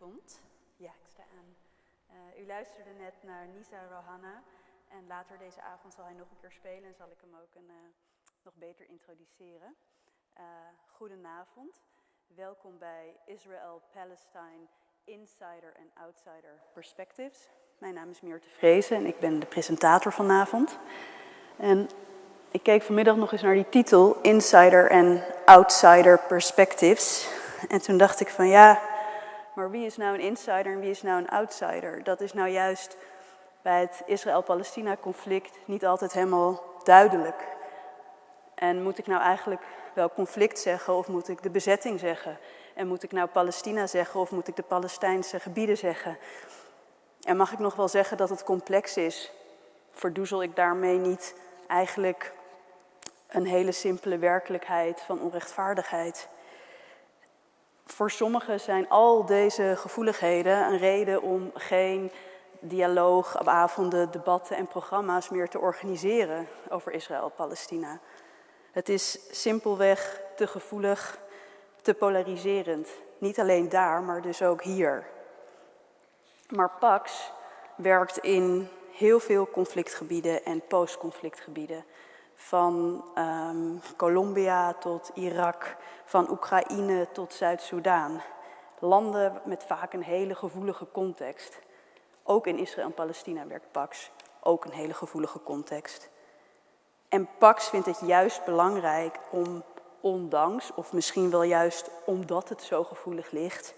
Goedenavond. Ja, ik sta aan. U luisterde net naar Nizar Rohana en later deze avond zal hij nog een keer spelen en zal ik hem ook nog beter introduceren. Goedenavond. Welkom bij Israël, Palestine, Insider en Outsider Perspectives. Mijn naam is Mirthe Frese en ik ben de presentator vanavond. En ik keek vanmiddag nog eens naar die titel, Insider en Outsider Perspectives. En toen dacht ik van ja, maar wie is nou een insider en wie is nou een outsider? Dat is nou juist bij het Israël-Palestina-conflict niet altijd helemaal duidelijk. En moet ik nou eigenlijk wel conflict zeggen of moet ik de bezetting zeggen? En moet ik nou Palestina zeggen of moet ik de Palestijnse gebieden zeggen? En mag ik nog wel zeggen dat het complex is? Verdoezel ik daarmee niet eigenlijk een hele simpele werkelijkheid van onrechtvaardigheid? Voor sommigen zijn al deze gevoeligheden een reden om geen dialoog, avonden, debatten en programma's meer te organiseren over Israël-Palestina. Het is simpelweg te gevoelig, te polariserend. Niet alleen daar, maar dus ook hier. Maar PAX werkt in heel veel conflictgebieden en post-conflictgebieden. Van Colombia tot Irak, van Oekraïne tot Zuid-Soedan. Landen met vaak een hele gevoelige context. Ook in Israël en Palestina werkt PAX, ook een hele gevoelige context. En PAX vindt het juist belangrijk om ondanks, of misschien wel juist omdat het zo gevoelig ligt,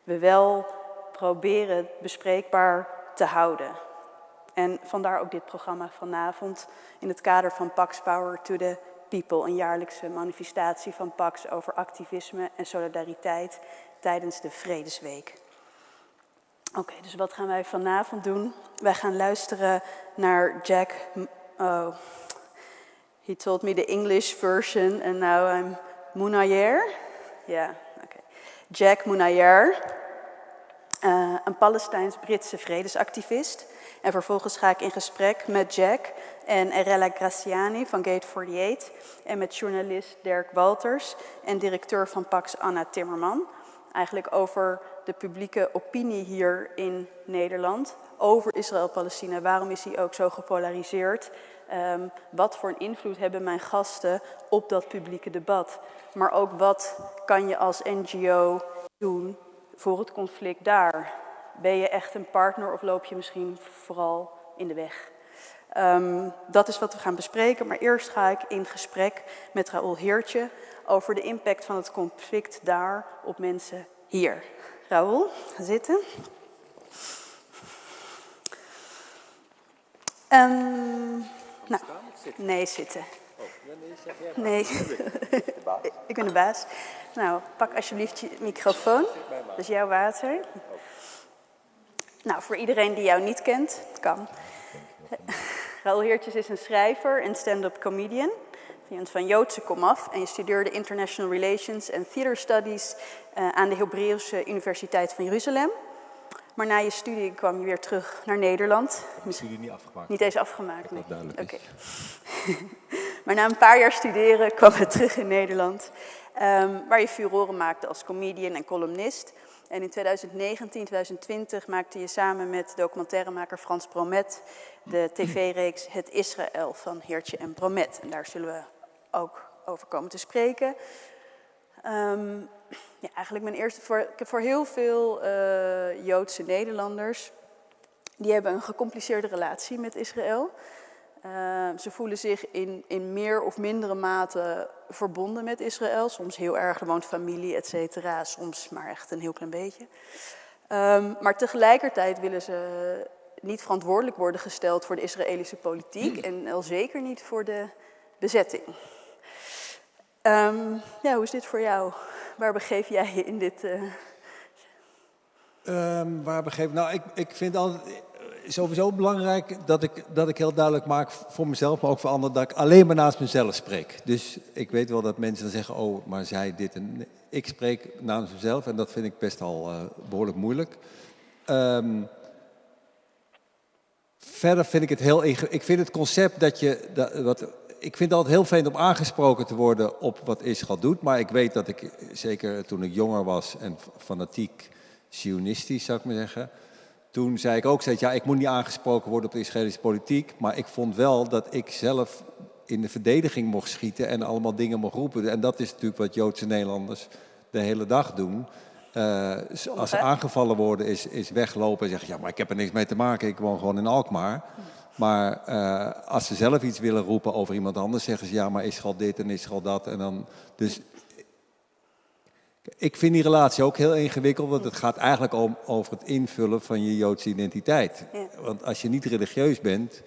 we wel proberen het bespreekbaar te houden. En vandaar ook dit programma vanavond in het kader van PAX Power to the People, een jaarlijkse manifestatie van PAX over activisme en solidariteit tijdens de Vredesweek. Oké, dus wat gaan wij vanavond doen? Wij gaan luisteren naar Jack. Oh, he told me the English version and now I'm Munayer. Ja, oké. Jack Munayer, een Palestijns-Britse vredesactivist. En vervolgens ga ik in gesprek met Jack en Erella Grassiani van Gate 48 en met journalist Derk Walters en directeur van PAX Anna Timmerman. Eigenlijk over de publieke opinie hier in Nederland, over Israël-Palestina. Waarom is die ook zo gepolariseerd? Wat voor een invloed hebben mijn gasten op dat publieke debat? Maar ook wat kan je als NGO doen voor het conflict daar? Ben je echt een partner of loop je misschien vooral in de weg? Dat is wat we gaan bespreken, maar eerst ga ik in gesprek met Raoul Heertje over de impact van het conflict daar op mensen hier. Raoul, ga zitten. Nou, nee, zitten. Nee, ik ben de baas. Nou, pak alsjeblieft je microfoon. Dat is jouw water. Nou, voor iedereen die jou niet kent, het kan. Raoul Heertje is een schrijver en stand-up comedian. Je bent van Joodse komaf en je studeerde International Relations en Theater Studies aan de Hebreeuwse Universiteit van Jeruzalem. Maar na je studie kwam je weer terug naar Nederland. Ik heb mijn studie niet afgemaakt. Niet eens afgemaakt, nee. Dat duidelijk is. Okay. Maar na een paar jaar studeren kwam je terug in Nederland. Waar je furoren maakte als comedian en columnist. En in 2019, 2020 maakte je samen met documentairemaker Frans Bromet de tv-reeks Het Israël van Heertje en Bromet. En daar zullen we ook over komen te spreken. Ja, eigenlijk mijn eerste voor heel veel Joodse Nederlanders, die hebben een gecompliceerde relatie met Israël. Ze voelen zich in meer of mindere mate verbonden met Israël. Soms heel erg, er woont familie, et cetera. Soms maar echt een heel klein beetje. Maar tegelijkertijd willen ze niet verantwoordelijk worden gesteld voor de Israëlische politiek. En al zeker niet voor de bezetting. Ja, hoe is dit voor jou? Waar begeef jij je in dit... Waar begeef ik? Nou, ik vind altijd sowieso belangrijk dat ik heel duidelijk maak voor mezelf, maar ook voor anderen, dat ik alleen maar naast mezelf spreek. Dus ik weet wel dat mensen dan zeggen, oh, maar zij dit en... Ik spreek namens mezelf en dat vind ik best al behoorlijk moeilijk. Verder vind ik het heel... Ik vind het concept dat je... Ik vind het altijd heel fijn om aangesproken te worden op wat Israël doet. Maar ik weet dat ik, zeker toen ik jonger was en fanatiek Zionistisch, zou ik maar zeggen. Toen zei ik ook steeds, ik moet niet aangesproken worden op de Israëlische politiek. Maar ik vond wel dat ik zelf in de verdediging mocht schieten en allemaal dingen mocht roepen. En dat is natuurlijk wat Joodse Nederlanders de hele dag doen. Als ze aangevallen worden, is weglopen en zeggen, maar ik heb er niks mee te maken, ik woon gewoon in Alkmaar. Maar als ze zelf iets willen roepen over iemand anders, zeggen ze, maar Israël dit en Israël dat. En dan, dus ik vind die relatie ook heel ingewikkeld, want het gaat eigenlijk over het invullen van je Joodse identiteit. Ja. Want als je niet religieus bent,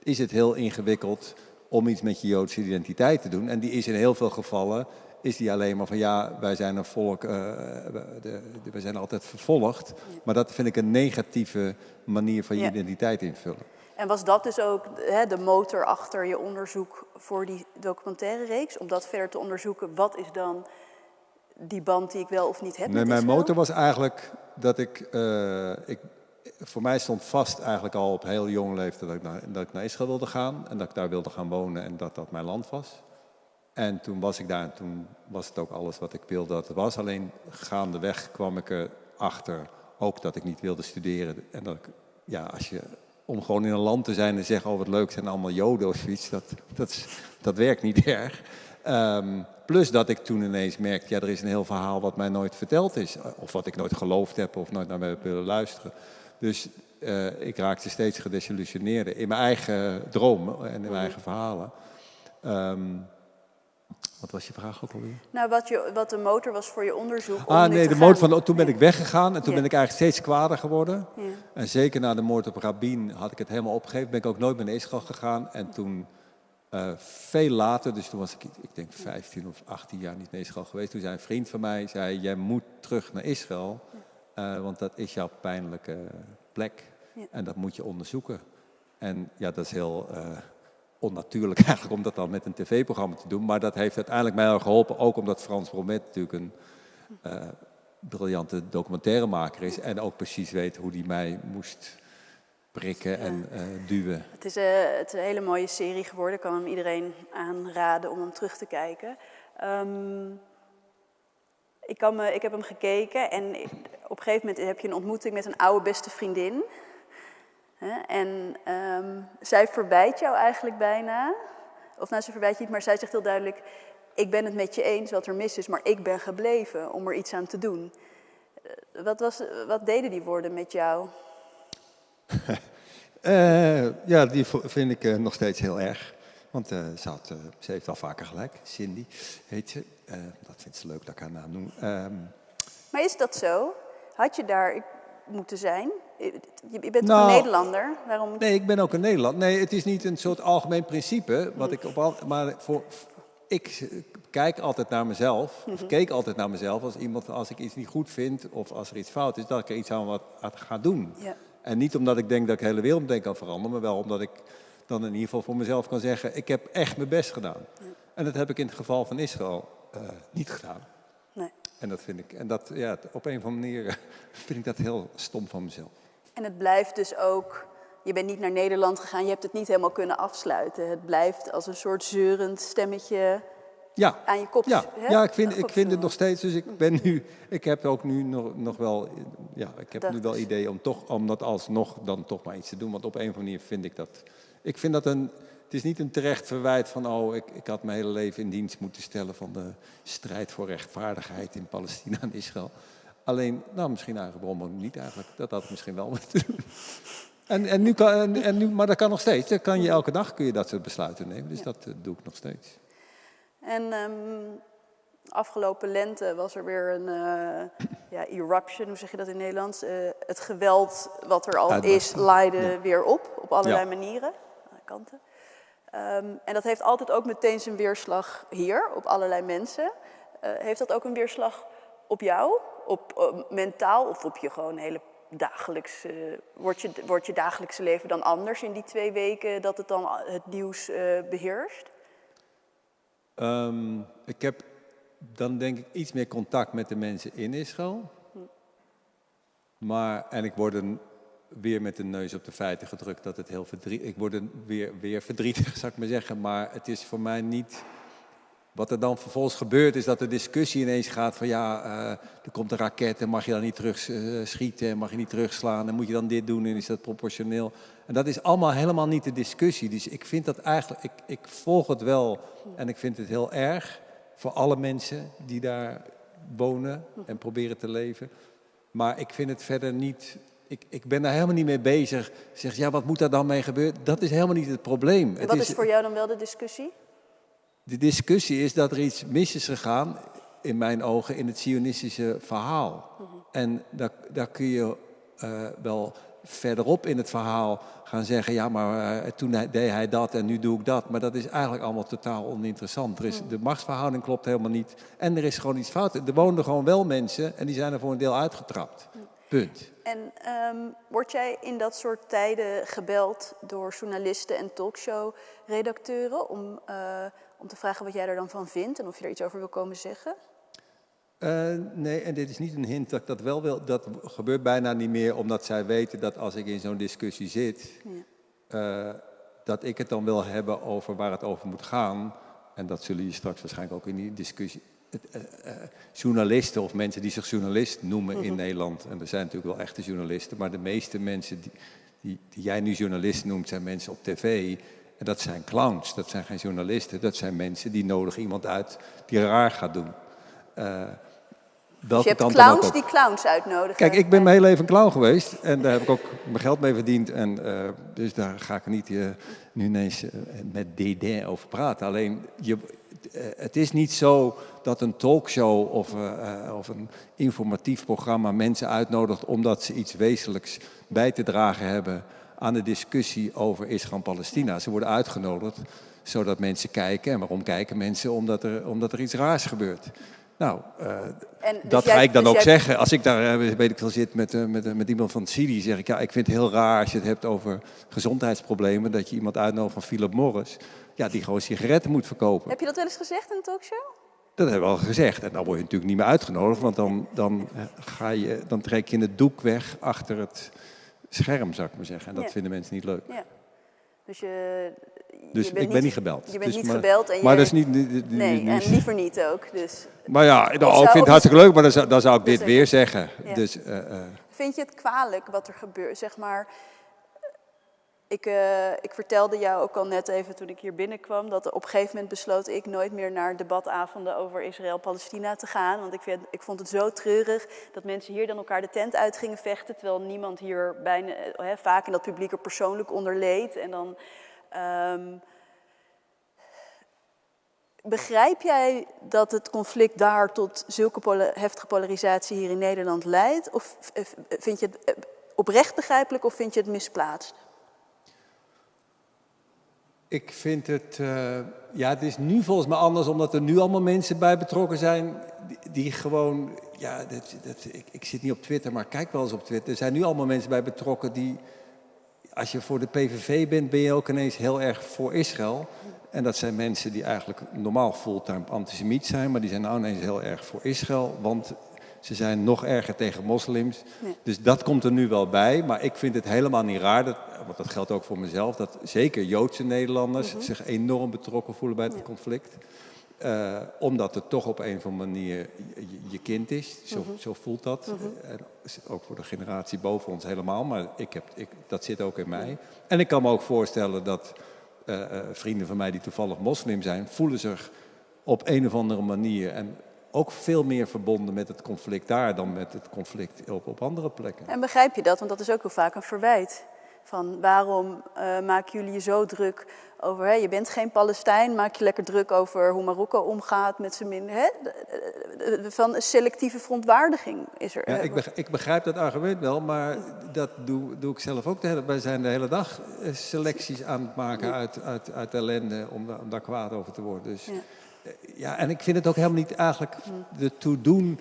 is het heel ingewikkeld om iets met je Joodse identiteit te doen. En die is in heel veel gevallen, is die alleen maar van wij zijn een volk, we zijn altijd vervolgd. Ja. Maar dat vind ik een negatieve manier van je identiteit invullen. En was dat dus ook de motor achter je onderzoek voor die documentaire reeks? Om dat verder te onderzoeken, wat is dan die band die ik wel of niet heb met mijn Israël? motor was eigenlijk dat voor mij stond vast eigenlijk al op heel jonge leeftijd dat ik naar Israël wilde gaan. En dat ik daar wilde gaan wonen en dat dat mijn land was. En toen was ik daar en toen was het ook alles wat ik wilde dat het was. Alleen gaandeweg kwam ik erachter ook dat ik niet wilde studeren. En dat ik, om gewoon in een land te zijn en zeggen, wat leuk, zijn allemaal Joden of zoiets, dat werkt niet erg. Plus dat ik toen ineens merkte, er is een heel verhaal wat mij nooit verteld is. Of wat ik nooit geloofd heb of nooit naar me heb willen luisteren. Dus ik raakte steeds gedesillusioneerder in mijn eigen dromen en in mijn eigen verhalen. Wat was je vraag ook alweer? Nou, wat de motor was voor je onderzoek. Toen ben ik weggegaan en toen ben ik eigenlijk steeds kwader geworden. Ja. En zeker na de moord op Rabin had ik het helemaal opgegeven. Ben ik ook nooit meer naar Israël gegaan. En toen, veel later, dus toen was ik denk 15 of 18 jaar niet naar Israël geweest. Toen zei een vriend van mij, jij moet terug naar Israël. Want dat is jouw pijnlijke plek. Ja. En dat moet je onderzoeken. En dat is heel onnatuurlijk eigenlijk om dat dan met een tv-programma te doen. Maar dat heeft uiteindelijk mij al geholpen. Ook omdat Frans Bromet natuurlijk een briljante documentairemaker is. En ook precies weet hoe die mij moest prikken en duwen. Het is een hele mooie serie geworden. Ik kan hem iedereen aanraden om hem terug te kijken. Ik heb hem gekeken en op een gegeven moment heb je een ontmoeting met een oude beste vriendin. En zij verbijt jou eigenlijk bijna. Of ze verbijt je niet, maar zij zegt heel duidelijk, ik ben het met je eens wat er mis is, maar ik ben gebleven om er iets aan te doen. Wat deden die woorden met jou? Die vind ik nog steeds heel erg. Want ze heeft al vaker gelijk. Cindy heet ze. Dat vindt ze leuk dat ik haar naam noem. Maar is dat zo? Had je daar moeten zijn? Je bent toch een Nederlander? Waarom? Nee, ik ben ook een Nederlander. Nee, het is niet een soort algemeen principe. Ik kijk altijd naar mezelf. Of keek altijd naar mezelf als ik iets niet goed vind of als er iets fout is, dat ik er iets aan ga doen. Ja. En niet omdat ik denk dat ik de hele wereld meteen kan veranderen, maar wel omdat ik dan in ieder geval voor mezelf kan zeggen, ik heb echt mijn best gedaan. Ja. En dat heb ik in het geval van Israël niet gedaan. Nee. En dat vind ik, op een of andere manier vind ik dat heel stom van mezelf. En het blijft dus ook, je bent niet naar Nederland gegaan, je hebt het niet helemaal kunnen afsluiten. Het blijft als een soort zeurend stemmetje aan je kop. Ja, ik vind het nog steeds, dus ik heb ook nu nog wel, ik heb nu wel ideeën om dat alsnog dan toch maar iets te doen. Want op een of andere manier vind ik dat, het is niet een terecht verwijt van, ik had mijn hele leven in dienst moeten stellen van de strijd voor rechtvaardigheid in Palestina en Israël. Alleen, misschien eigen bron, maar niet eigenlijk. Dat had ik misschien wel moeten doen. Maar dat kan nog steeds. Elke dag kun je dat soort besluiten nemen. Dus dat doe ik nog steeds. En afgelopen lente was er weer een eruption, hoe zeg je dat in het Nederlands? Het geweld wat er al is, leidde weer op allerlei manieren, alle kanten. En dat heeft altijd ook meteen zijn weerslag hier, op allerlei mensen. Heeft dat ook een weerslag op jou, op mentaal of op je gewoon hele dagelijkse... Wordt je dagelijkse leven dan anders in die 2 weken dat het dan het nieuws beheerst? Ik heb dan denk ik iets meer contact met de mensen in Israël. En ik word weer met de neus op de feiten gedrukt dat het heel verdrietig... Ik word weer verdrietig, zou ik maar zeggen. Maar het is voor mij niet... Wat er dan vervolgens gebeurt is dat de discussie ineens gaat van er komt een raket en mag je dan niet terug schieten en mag je niet terugslaan en moet je dan dit doen en is dat proportioneel. En dat is allemaal helemaal niet de discussie. Dus ik vind dat eigenlijk, ik volg het wel en ik vind het heel erg voor alle mensen die daar wonen en proberen te leven. Maar ik vind het verder niet, ik ben daar helemaal niet mee bezig. Zeg, wat moet daar dan mee gebeuren? Dat is helemaal niet het probleem. En wat is voor jou dan wel de discussie? De discussie is dat er iets mis is gegaan, in mijn ogen, in het Zionistische verhaal. En daar kun je wel verderop in het verhaal gaan zeggen, toen deed hij dat en nu doe ik dat. Maar dat is eigenlijk allemaal totaal oninteressant. De machtsverhouding klopt helemaal niet. En er is gewoon iets fout. Er woonden gewoon wel mensen en die zijn er voor een deel uitgetrapt. Punt. En word jij in dat soort tijden gebeld door journalisten en talkshow-redacteuren om te vragen wat jij er dan van vindt en of je er iets over wil komen zeggen? Nee, en dit is niet een hint dat ik dat wel wil. Dat gebeurt bijna niet meer, omdat zij weten dat als ik in zo'n discussie zit, dat ik het dan wil hebben over waar het over moet gaan. En dat zullen je straks waarschijnlijk ook in die discussie. Journalisten of mensen die zich journalist noemen in Nederland, en er zijn natuurlijk wel echte journalisten, maar de meeste mensen die jij nu journalist noemt, zijn mensen op tv. En dat zijn clowns, dat zijn geen journalisten, dat zijn mensen die nodigen iemand uit die raar gaat doen. Dus je hebt clowns die clowns uitnodigen? Kijk, ik ben mijn hele leven een clown geweest en daar heb ik ook mijn geld mee verdiend. En, dus daar ga ik niet nu ineens met dédain over praten. Alleen, het is niet zo dat een talkshow of een informatief programma mensen uitnodigt omdat ze iets wezenlijks bij te dragen hebben aan de discussie over Israël en Palestina. Ze worden uitgenodigd zodat mensen kijken. En waarom kijken mensen? Omdat er iets raars gebeurt. Nou, dat ga ik dan ook zeggen. Als ik daar, weet ik veel, zit met iemand van CIDI, zeg ik, ik vind het heel raar als je het hebt over gezondheidsproblemen, dat je iemand uitnodigt van Philip Morris, die gewoon sigaretten moet verkopen. Heb je dat wel eens gezegd in een talkshow? Dat hebben we al gezegd. En dan word je natuurlijk niet meer uitgenodigd, want dan trek je het doek weg achter het scherm, zou ik maar zeggen. En dat vinden mensen niet leuk. Ja. Dus ik ben niet gebeld. Je bent niet gebeld. En maar dat is niet... en liever niet ook. Dus. Maar ik vind het hartstikke leuk, maar dan zou ik dit weer zeggen. Ja. Dus, vind je het kwalijk wat er gebeurt? Zeg maar, ik vertelde jou ook al net even toen ik hier binnenkwam, dat op een gegeven moment besloot ik nooit meer naar debatavonden over Israël-Palestina te gaan. Want ik vond het zo treurig dat mensen hier dan elkaar de tent uit gingen vechten, terwijl niemand hier vaak in dat publiek er persoonlijk onder leed. En dan... begrijp jij dat het conflict daar tot zulke heftige polarisatie hier in Nederland leidt? Of vind je het oprecht begrijpelijk of vind je het misplaatst? Ik vind het... het is nu volgens mij anders, omdat er nu allemaal mensen bij betrokken zijn die gewoon... ik zit niet op Twitter, maar kijk wel eens op Twitter. Er zijn nu allemaal mensen bij betrokken die... Als je voor de PVV bent, ben je ook ineens heel erg voor Israël. En dat zijn mensen die eigenlijk normaal fulltime antisemiet zijn, maar die zijn nou ineens heel erg voor Israël, want ze zijn nog erger tegen moslims. Nee. Dus dat komt er nu wel bij, maar ik vind het helemaal niet raar, want dat geldt ook voor mezelf, dat zeker Joodse Nederlanders zich enorm betrokken voelen bij het conflict. Omdat het toch op een of andere manier je kind is, zo voelt dat. Ook voor de generatie boven ons helemaal, maar dat zit ook in mij. En ik kan me ook voorstellen dat vrienden van mij die toevallig moslim zijn, voelen zich op een of andere manier en ook veel meer verbonden met het conflict daar dan met het conflict op andere plekken. En begrijp je dat? Want dat is ook heel vaak een verwijt. Van waarom maken jullie je zo druk over, je bent geen Palestijn, maak je lekker druk over hoe Marokko omgaat met zijn van een selectieve verontwaardiging is er. Ja, ik begrijp dat argument wel, maar dat doe ik zelf ook. Wij zijn de hele dag selecties aan het maken uit ellende om daar kwaad over te worden. Dus, en ik vind het ook helemaal niet eigenlijk ertoe doen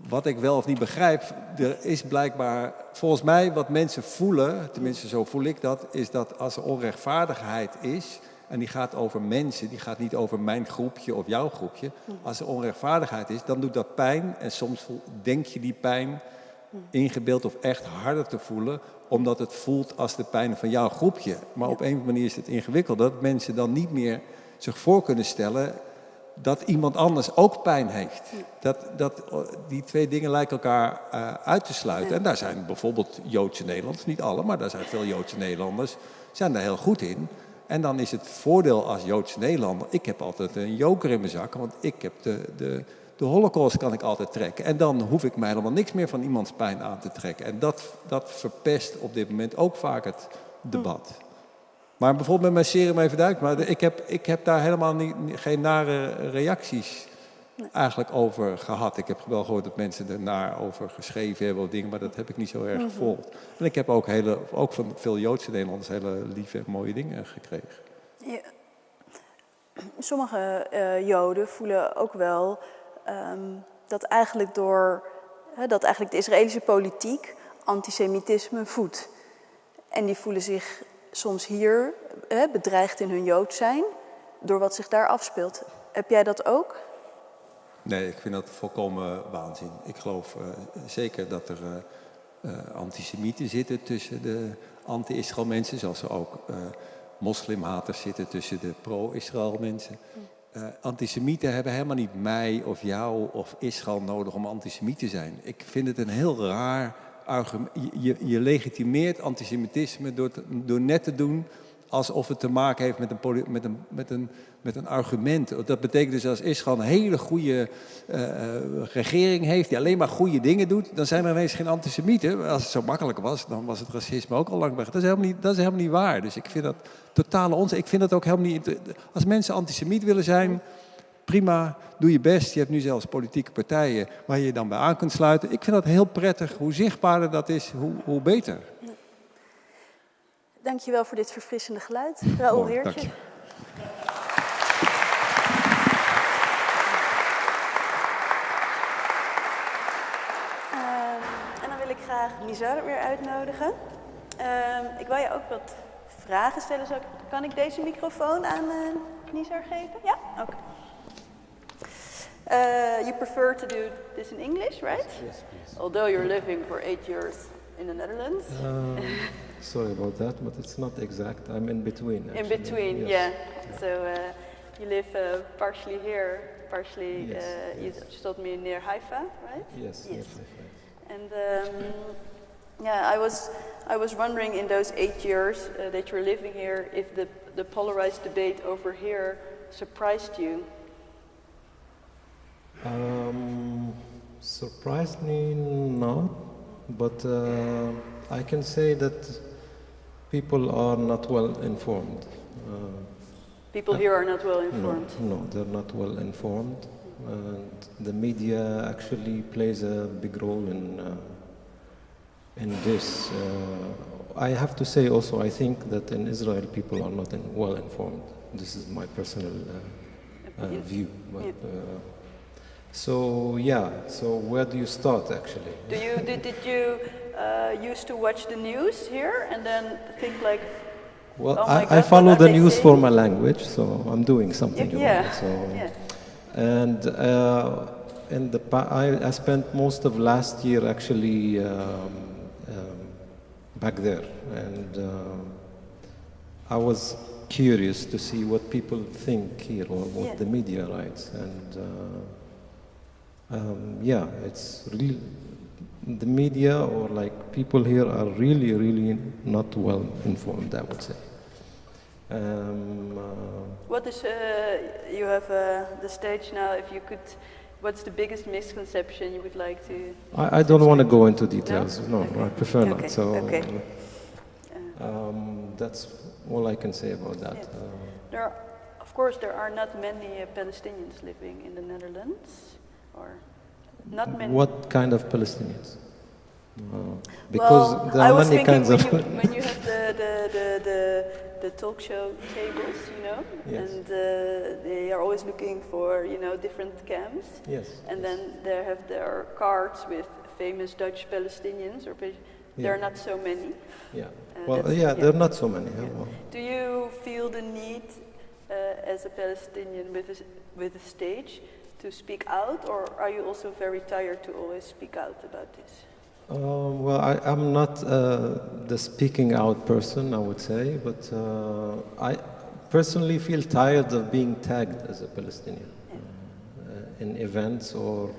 wat ik wel of niet begrijp. Er is blijkbaar, volgens mij, wat mensen voelen, tenminste zo voel ik dat, is dat als er onrechtvaardigheid is, en die gaat over mensen, die gaat niet over mijn groepje of jouw groepje. Als er onrechtvaardigheid is, dan doet dat pijn en soms denk je die pijn ingebeeld of echt harder te voelen, omdat het voelt als de pijn van jouw groepje. Maar op een manier is het ingewikkeld dat mensen dan niet meer zich voor kunnen stellen dat iemand anders ook pijn heeft. Die twee dingen lijken elkaar uit te sluiten. En daar zijn bijvoorbeeld Joodse Nederlanders, niet alle, maar daar zijn veel Joodse Nederlanders, zijn daar heel goed in. En dan is het voordeel als Joodse Nederlander, ik heb altijd een joker in mijn zak, want ik heb de Holocaust kan ik altijd trekken. En dan hoef ik mij helemaal niks meer van iemands pijn aan te trekken. En dat verpest op dit moment ook vaak het debat. Maar bijvoorbeeld met mijn serie even duidelijk, maar ik heb daar helemaal geen nare reacties eigenlijk over gehad. Ik heb wel gehoord dat mensen er naar over geschreven hebben of dingen, maar dat heb ik niet zo erg gevolgd. En ik heb ook van veel Joodse Nederlanders hele lieve en mooie dingen gekregen. Ja. Sommige Joden voelen ook wel dat eigenlijk de Israëlische politiek antisemitisme voedt. En die voelen zich soms hier bedreigd in hun Jood zijn door wat zich daar afspeelt. Heb jij dat ook? Nee, ik vind dat volkomen waanzin. Ik geloof zeker dat er antisemieten zitten tussen de anti-Israël mensen, zoals er ook moslimhaters zitten tussen de pro-Israël mensen. Antisemieten hebben helemaal niet mij of jou of Israël nodig om antisemiet te zijn. Ik vind het een heel raar argument. Je legitimeert antisemitisme door net te doen alsof het te maken heeft met een argument. Dat betekent dus als Israël een hele goede regering heeft die alleen maar goede dingen doet, dan zijn er ineens geen antisemieten. Als het zo makkelijk was, dan was het racisme ook al lang weg. Dat is helemaal niet waar. Dus ik vind dat totale onzin. Ik vind dat ook helemaal niet. Als mensen antisemiet willen zijn, prima, doe je best. Je hebt nu zelfs politieke partijen waar je je dan bij aan kunt sluiten. Ik vind dat heel prettig. Hoe zichtbaarder dat is, hoe beter. Dankjewel voor dit verfrissende geluid, Raoul Heertje. Dank je. En dan wil ik graag Nizar weer uitnodigen. Ik wil je ook wat vragen stellen. Kan ik deze microfoon aan Nizar geven? Ja? Oké. You prefer to do this in English, right? Yes, please. Although you're living for 8 years in the Netherlands. Sorry about that, but it's not exact. I'm in between. Actually. In between, yes. yeah. So you live partially here, partially, Yes, you yes. just told me near Haifa, right? Yes. And yeah, I was wondering in those 8 years that you're living here, if the polarized debate over here surprised you. Surprised me, no, but I can say that people are not well informed. People here are not well informed. No, they're not well informed, and the media actually plays a big role in this. I have to say also, I think that in Israel people are not well informed. This is my personal view. But, so where do you start actually? Did you used to watch the news here and then think like, well, oh my God, I follow what the are they news saying? for my language, so I'm doing something Yeah. about it. So, yeah. and I spent most of last year actually back there, and I was curious to see what people think here or what the media writes, and it's really the media or like people here are really not well informed, I would say. What is you have the stage now? If you could, what's the biggest misconception you would like to? I don't want to go into details. No, Okay. I prefer Okay. not. So Okay. that's all I can say about that. Of course, there are not many Palestinians living in the Netherlands, or not many. What kind of Palestinians? Because well, there I are was many thinking kinds of. when you have the talk show tables, you know, Yes. and they are always looking for different camps, Yes. and then they have their cards with famous Dutch Palestinians, or there are not so many. Yeah. that's- There are not so many. Yeah. Well, Do you feel the need as a Palestinian with a stage to speak out, or are you also very tired to always speak out about this? I'm not the speaking out person, I would say, but I personally feel tired of being tagged as a Palestinian. in events or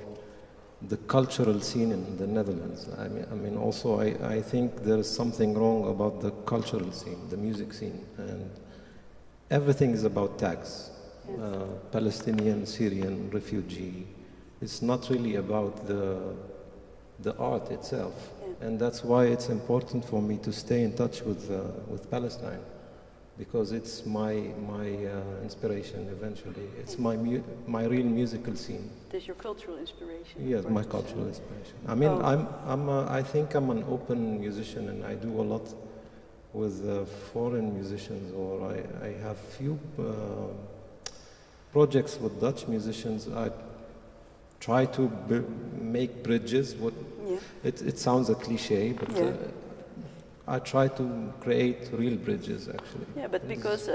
the cultural scene in the Netherlands. I mean, also I think there is something wrong about the cultural scene, the music scene, and everything is about tags. Yes. Palestinian, Syrian, refugee. It's not really about the art itself, and that's why it's important for me to stay in touch with Palestine, because it's my inspiration eventually. It's my real musical scene. It is your cultural inspiration. Yes, my cultural inspiration. I mean, I think I'm an open musician, and I do a lot with foreign musicians, or I have few projects with Dutch musicians. I try to make bridges. It sounds a cliche, but I try to create real bridges, actually. Yeah, but because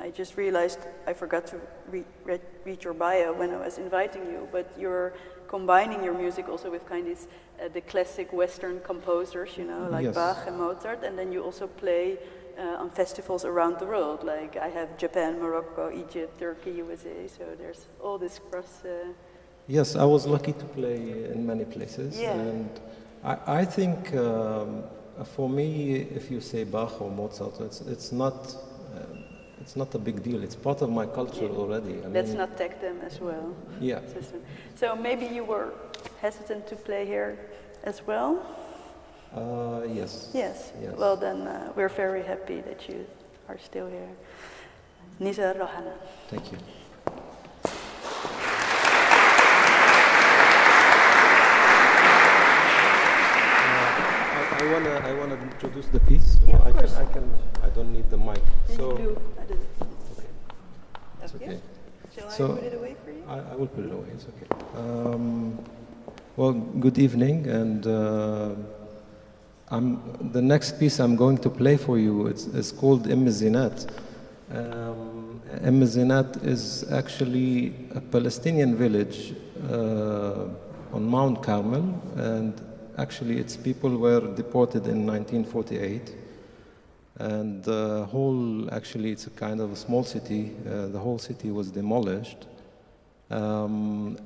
I just realized I forgot to read your bio when I was inviting you, but you're combining your music also with kind of the classic Western composers, you know, like Bach and Mozart, and then you also play on festivals around the world. Like I have Japan, Morocco, Egypt, Turkey, USA, so there's all this cross... Yes, I was lucky to play in many places, and I think for me, if you say Bach or Mozart, it's not a big deal. It's part of my culture already. Let's not tag them as well. Yeah. So maybe you were hesitant to play here as well? Yes. Yes. Well, then we're very happy that you are still here. Nizar Rohana. Thank you. I wanna introduce the piece. Yeah, of course. I don't need the mic. So. I do. Okay. It's okay. Shall I put it away for you? I will put it away. It's okay. Well, good evening, and the next piece I'm going to play for you. It's called Zinat. Zinat is actually a Palestinian village on Mount Carmel, and actually its people were deported in 1948. And actually it's a kind of a small city. The whole city was demolished. And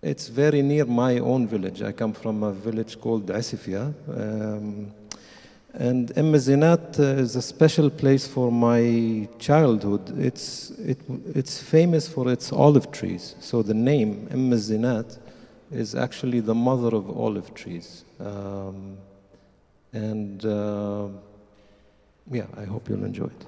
it's very near my own village. I come from a village called Asifia. And Zinat is a special place for my childhood. It's famous for its olive trees. So the name Zinat is actually the mother of olive trees. I hope you'll enjoy it.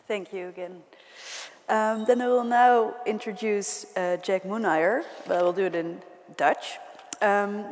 Thank you again. Then I will now introduce Jack Moenijer. Well, we'll do it in Dutch.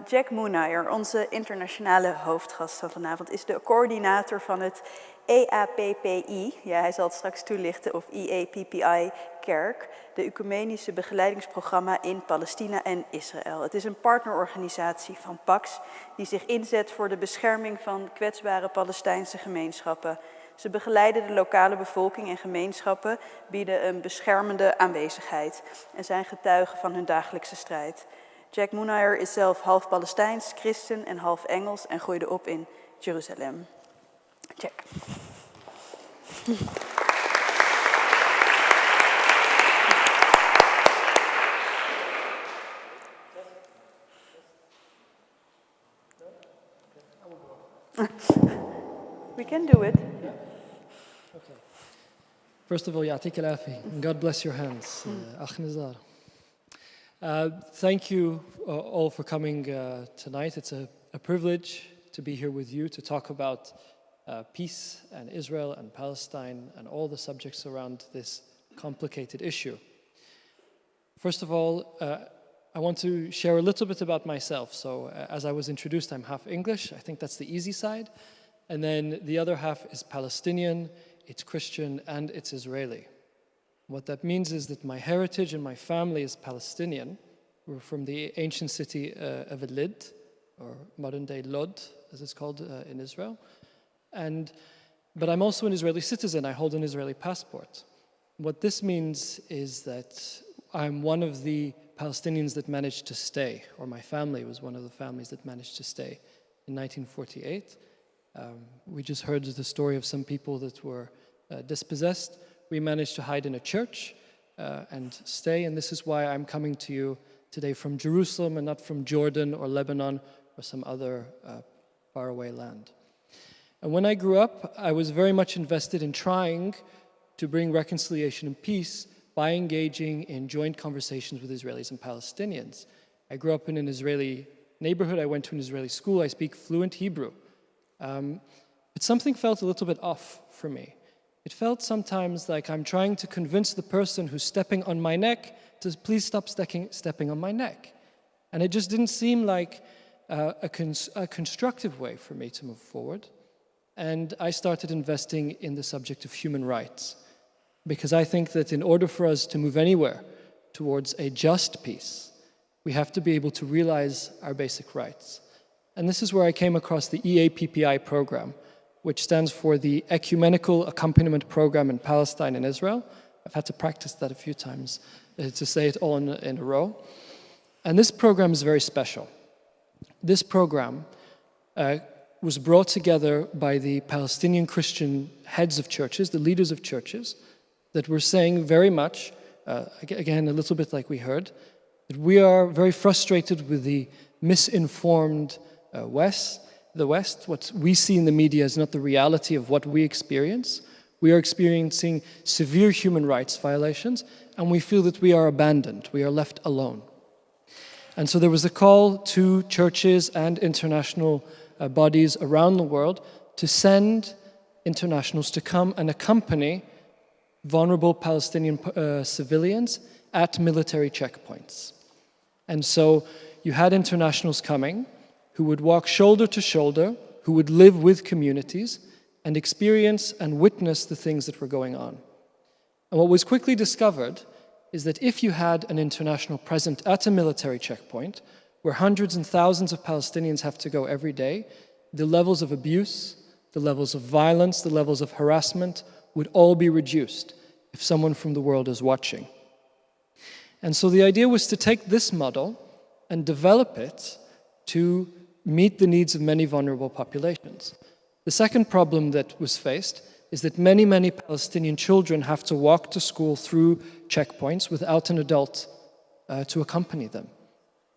Jack Moenijer, onze internationale hoofdgast van vanavond, is de coördinator van het EAPPI. Ja, hij zal het straks toelichten, of EAPPI Kerk, de ecumenische begeleidingsprogramma in Palestina en Israël. Het is een partnerorganisatie van PAX die zich inzet voor de bescherming van kwetsbare Palestijnse gemeenschappen. Ze begeleiden de lokale bevolking en gemeenschappen, bieden een beschermende aanwezigheid en zijn getuigen van hun dagelijkse strijd. Jack Moenijer is zelf half Palestijns, christen en half Engels en groeide op in Jeruzalem. Jack. We can do it. Okay. First of all, Yatik al-Afi. God bless your hands. Akh Nizar. Thank you all for coming tonight. It's a privilege to be here with you to talk about peace and Israel and Palestine and all the subjects around this complicated issue. First of all, I want to share a little bit about myself. So as I was introduced, I'm half English. I think that's the easy side. And then the other half is Palestinian, it's Christian, and it's Israeli. What that means is that my heritage and my family is Palestinian. We're from the ancient city of Leidt, or modern-day Lod, as it's called in Israel. But I'm also an Israeli citizen. I hold an Israeli passport. What this means is that I'm one of the Palestinians that managed to stay, or my family was one of the families that managed to stay in 1948. We just heard the story of some people that were dispossessed. We managed to hide in a church and stay, and this is why I'm coming to you today from Jerusalem and not from Jordan or Lebanon or some other faraway land. And when I grew up, I was very much invested in trying to bring reconciliation and peace by engaging in joint conversations with Israelis and Palestinians. I grew up in an Israeli neighborhood. I went to an Israeli school. I speak fluent Hebrew. But something felt a little bit off for me. It felt sometimes like I'm trying to convince the person who's stepping on my neck to please stop stepping on my neck. And it just didn't seem like a constructive way for me to move forward. And I started investing in the subject of human rights, because I think that in order for us to move anywhere towards a just peace, we have to be able to realize our basic rights. And this is where I came across the EAPPI program, which stands for the Ecumenical Accompaniment Program in Palestine and Israel. I've had to practice that a few times to say it all in a row. And this program is very special. This program was brought together by the Palestinian Christian heads of churches, the leaders of churches, that were saying very much, again, a little bit like we heard, that we are very frustrated with the misinformed West. What we see in the media is not the reality of what we experience. We are experiencing severe human rights violations, and we feel that we are abandoned, we are left alone. And so there was a call to churches and international bodies around the world to send internationals to come and accompany vulnerable Palestinian civilians at military checkpoints. And so you had internationals coming who would walk shoulder to shoulder, who would live with communities and experience and witness the things that were going on. And what was quickly discovered is that if you had an international present at a military checkpoint, where hundreds and thousands of Palestinians have to go every day, the levels of abuse, the levels of violence, the levels of harassment would all be reduced if someone from the world is watching. And so the idea was to take this model and develop it to meet the needs of many vulnerable populations. The second problem that was faced is that many, many Palestinian children have to walk to school through checkpoints without an adult to accompany them,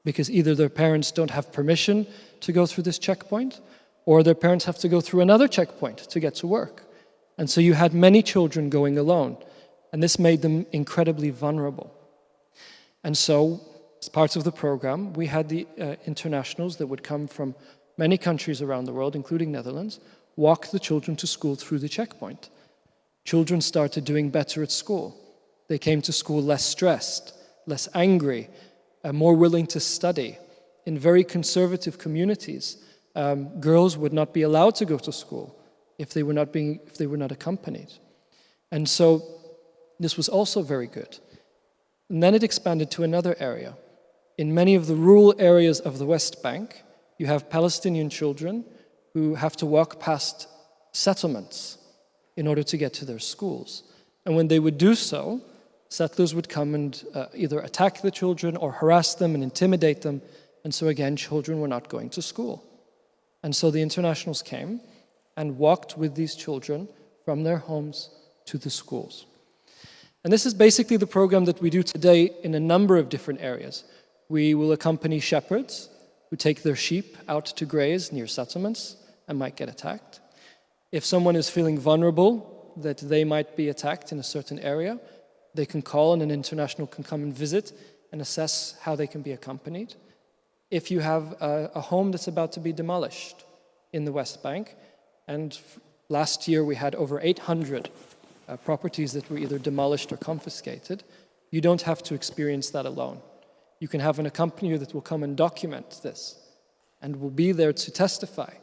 because either their parents don't have permission to go through this checkpoint, or their parents have to go through another checkpoint to get to work. And so you had many children going alone, and this made them incredibly vulnerable. And so, as part of the program, we had the internationals that would come from many countries around the world, including Netherlands, walk the children to school through the checkpoint. Children started doing better at school. They came to school less stressed, less angry, more willing to study. In very conservative communities, girls would not be allowed to go to school if they were not accompanied. And so this was also very good. And then it expanded to another area. In many of the rural areas of the West Bank, you have Palestinian children who have to walk past settlements in order to get to their schools. And when they would do so, settlers would come and either attack the children or harass them and intimidate them. And so again, children were not going to school. And so the internationals came and walked with these children from their homes to the schools. And this is basically the program that we do today in a number of different areas. We will accompany shepherds who take their sheep out to graze near settlements and might get attacked. If someone is feeling vulnerable, that they might be attacked in a certain area, they can call and an international can come and visit and assess how they can be accompanied. If you have a home that's about to be demolished in the West Bank, and last year we had over 800 properties that were either demolished or confiscated, you don't have to experience that alone. You can have an accompanier that will come and document this and will be there to testify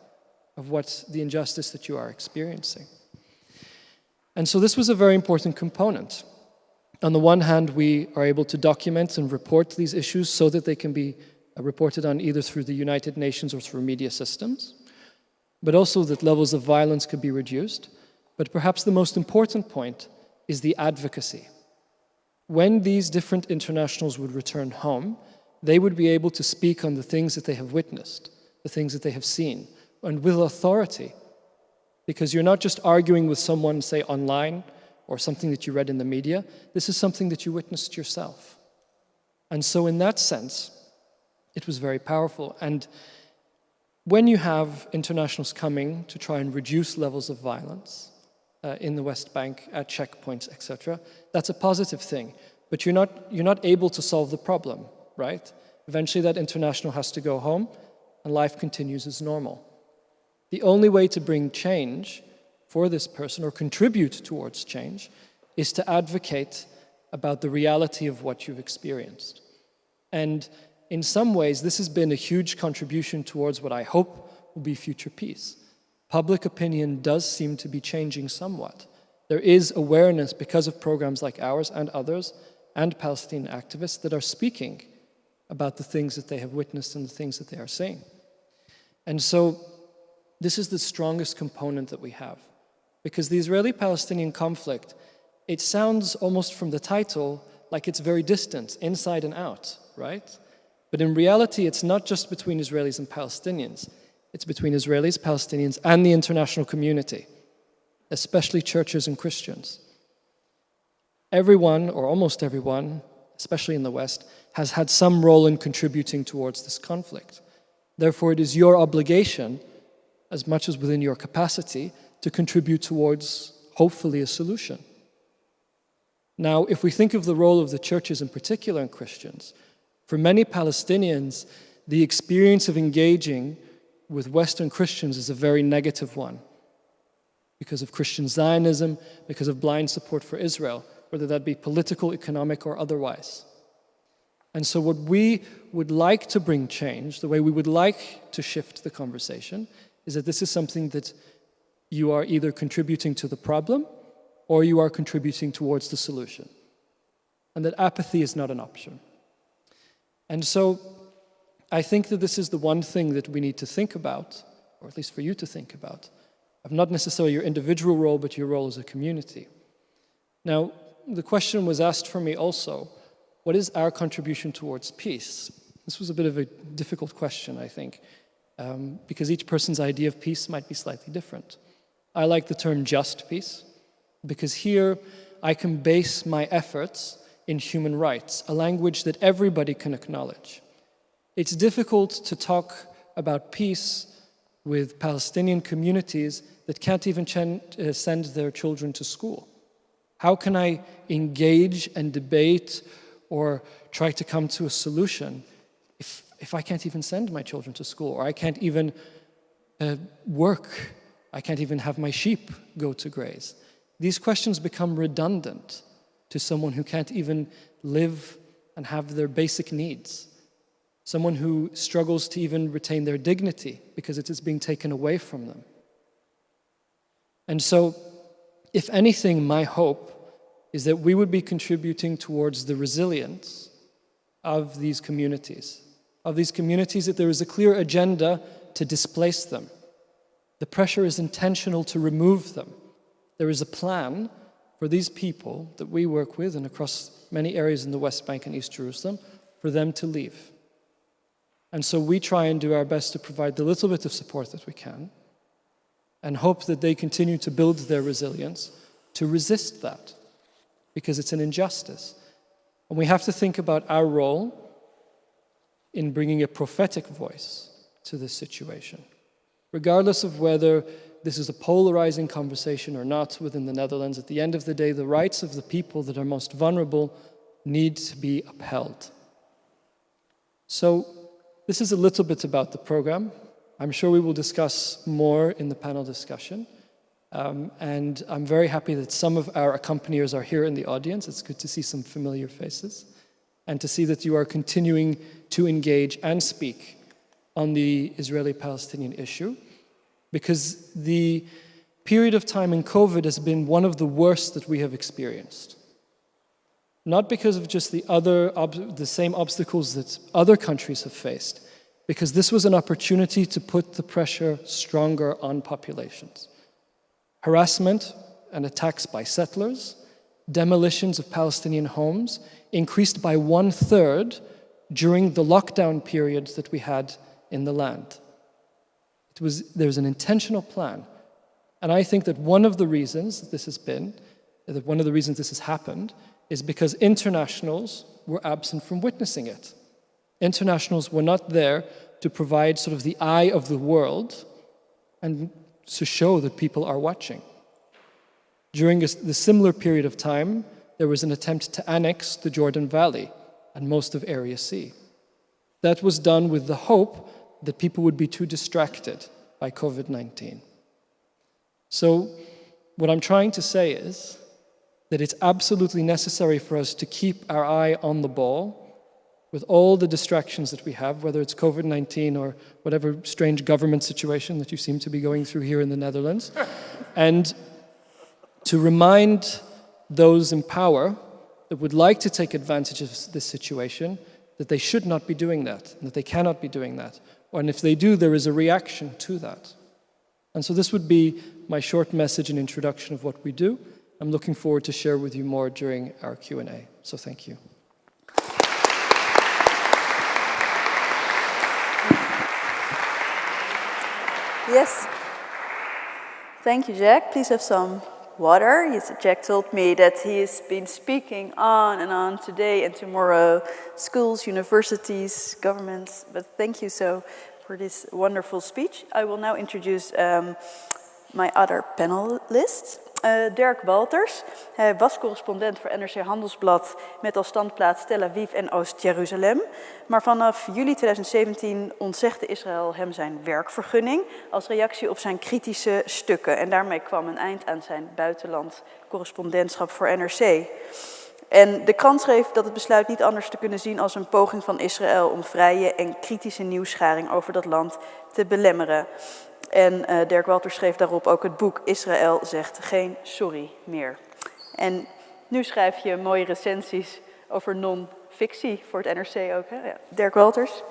of what's the injustice that you are experiencing. And so this was a very important component. On the one hand, we are able to document and report these issues so that they can be reported on either through the United Nations or through media systems, but also that levels of violence could be reduced. But perhaps the most important point is the advocacy. When these different internationals would return home, they would be able to speak on the things that they have witnessed, the things that they have seen, and with authority. Because you're not just arguing with someone, say, online, or something that you read in the media. This is something that you witnessed yourself. And so in that sense, it was very powerful. And when you have internationals coming to try and reduce levels of violence in the West Bank, at checkpoints, etc., that's a positive thing. But you're not able to solve the problem, right? Eventually that international has to go home, and life continues as normal. The only way to bring change for this person, or contribute towards change, is to advocate about the reality of what you've experienced. And in some ways, this has been a huge contribution towards what I hope will be future peace. Public opinion does seem to be changing somewhat. There is awareness because of programs like ours and others, and Palestinian activists that are speaking about the things that they have witnessed and the things that they are saying. And so this is the strongest component that we have. Because the Israeli-Palestinian conflict, it sounds almost from the title like it's very distant, inside and out, right? But in reality, it's not just between Israelis and Palestinians. It's between Israelis, Palestinians, and the international community, especially churches and Christians. Everyone, or almost everyone, especially in the West, has had some role in contributing towards this conflict. Therefore, it is your obligation, as much as within your capacity, to contribute towards, hopefully, a solution. Now, if we think of the role of the churches in particular and Christians, for many Palestinians, the experience of engaging with Western Christians is a very negative one because of Christian Zionism, because of blind support for Israel, whether that be political, economic, or otherwise. And so what we would like to bring change, the way we would like to shift the conversation, is that this is something that you are either contributing to the problem or you are contributing towards the solution. And that apathy is not an option. And so I think that this is the one thing that we need to think about, or at least for you to think about, of not necessarily your individual role, but your role as a community. Now, the question was asked for me also, what is our contribution towards peace? This was a bit of a difficult question, I think, because each person's idea of peace might be slightly different. I like the term just peace, because here I can base my efforts in human rights, a language that everybody can acknowledge. It's difficult to talk about peace with Palestinian communities that can't even send their children to school. How can I engage and debate or try to come to a solution if I can't even send my children to school, or I can't even work, I can't even have my sheep go to graze? These questions become redundant to someone who can't even live and have their basic needs, someone who struggles to even retain their dignity because it is being taken away from them. And so, if anything, my hope is that we would be contributing towards the resilience of these communities, that there is a clear agenda to displace them. The pressure is intentional to remove them. There is a plan for these people that we work with and across many areas in the West Bank and East Jerusalem for them to leave. And so we try and do our best to provide the little bit of support that we can and hope that they continue to build their resilience to resist that, because it's an injustice. And we have to think about our role in bringing a prophetic voice to this situation. Regardless of whether this is a polarizing conversation or not within the Netherlands, at the end of the day, the rights of the people that are most vulnerable need to be upheld. So this is a little bit about the program. I'm sure we will discuss more in the panel discussion. And I'm very happy that some of our accompaniers are here in the audience. It's good to see some familiar faces and to see that you are continuing to engage and speak on the Israeli-Palestinian issue, because the period of time in COVID has been one of the worst that we have experienced. not because of just the same obstacles that other countries have faced, because this was an opportunity to put the pressure stronger on populations. Harassment and attacks by settlers, demolitions of Palestinian homes increased by 1/3 during the lockdown periods that we had in the land. There was an intentional plan. And I think that one of the reasons this has happened is because internationals were absent from witnessing it. Internationals were not there to provide sort of the eye of the world and to show that people are watching. During the similar period of time, there was an attempt to annex the Jordan Valley and most of Area C. That was done with the hope that people would be too distracted by COVID-19. So what I'm trying to say is that it's absolutely necessary for us to keep our eye on the ball with all the distractions that we have, whether it's COVID-19 or whatever strange government situation that you seem to be going through here in the Netherlands, and to remind those in power that would like to take advantage of this situation that they should not be doing that, and that they cannot be doing that. And if they do, there is a reaction to that. And so this would be my short message and introduction of what we do. I'm looking forward to share with you more during our Q&A. So thank you. Yes. Thank you, Jack. Please have some water. Jack told me that he has been speaking on and on today and tomorrow, schools, universities, governments. But thank you so for this wonderful speech. I will now introduce my other panelists. Derk Walters. Hij was correspondent voor NRC Handelsblad met als standplaats Tel Aviv en Oost-Jeruzalem. Maar vanaf juli 2017 ontzegde Israël hem zijn werkvergunning als reactie op zijn kritische stukken. En daarmee kwam een eind aan zijn buitenland correspondentschap voor NRC. En de krant schreef dat het besluit niet anders te kunnen zien als een poging van Israël om vrije en kritische nieuwsgaring over dat land te belemmeren. En Derk Walters schreef daarop ook het boek Israël zegt geen sorry meer. En nu schrijf je mooie recensies over non-fictie voor het NRC ook, hè? Ja, Derk Walters.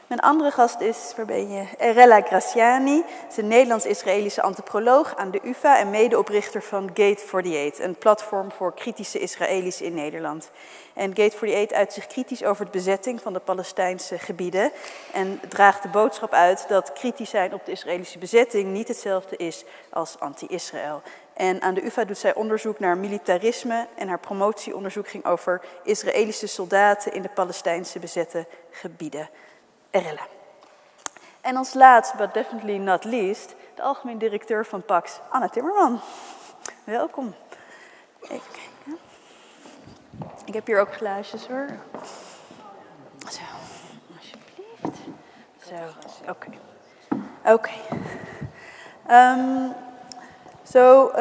Mijn andere gast is, waar ben je? Erella Grassiani. Ze is een Nederlands-Israëlische antropoloog aan de UvA en medeoprichter van Gate 48, een platform voor kritische Israëli's in Nederland. En Gate 48 uit zich kritisch over de bezetting van de Palestijnse gebieden en draagt de boodschap uit dat kritisch zijn op de Israëlische bezetting niet hetzelfde is als anti-Israël. En aan de UvA doet zij onderzoek naar militarisme en haar promotieonderzoek ging over Israëlische soldaten in de Palestijnse bezette gebieden. Erella. En als laatst, but definitely not least, de algemeen directeur van PAX, Anna Timmerman. Welkom. Even kijken. Ik heb hier ook glaasjes hoor. Zo, alsjeblieft. Zo, oké. Oké. So,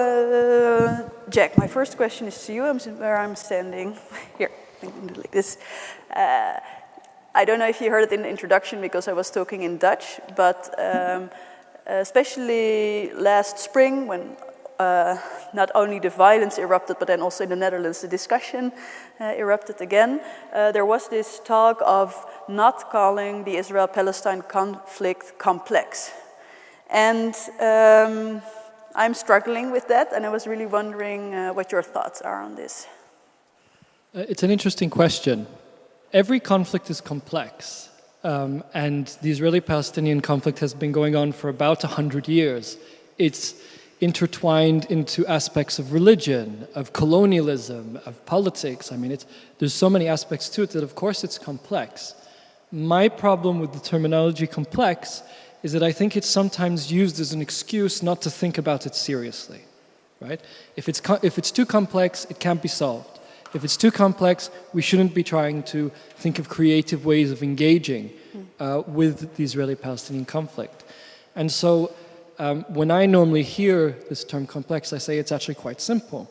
Jack, my first question is to you, where I'm standing. Here, like this. I don't know if you heard it in the introduction because I was talking in Dutch, but especially last spring when not only the violence erupted, but then also in the Netherlands the discussion erupted again, there was this talk of not calling the Israel-Palestine conflict complex. And I'm struggling with that, and I was really wondering what your thoughts are on this. It's an interesting question. Every conflict is complex, and the Israeli-Palestinian conflict has been going on for about 100 years. It's intertwined into aspects of religion, of colonialism, of politics. I mean, there's so many aspects to it that, of course, it's complex. My problem with the terminology complex is that I think it's sometimes used as an excuse not to think about it seriously, right? If it's too complex, it can't be solved. If it's too complex, we shouldn't be trying to think of creative ways of engaging with the Israeli-Palestinian conflict. And so when I normally hear this term complex, I say it's actually quite simple.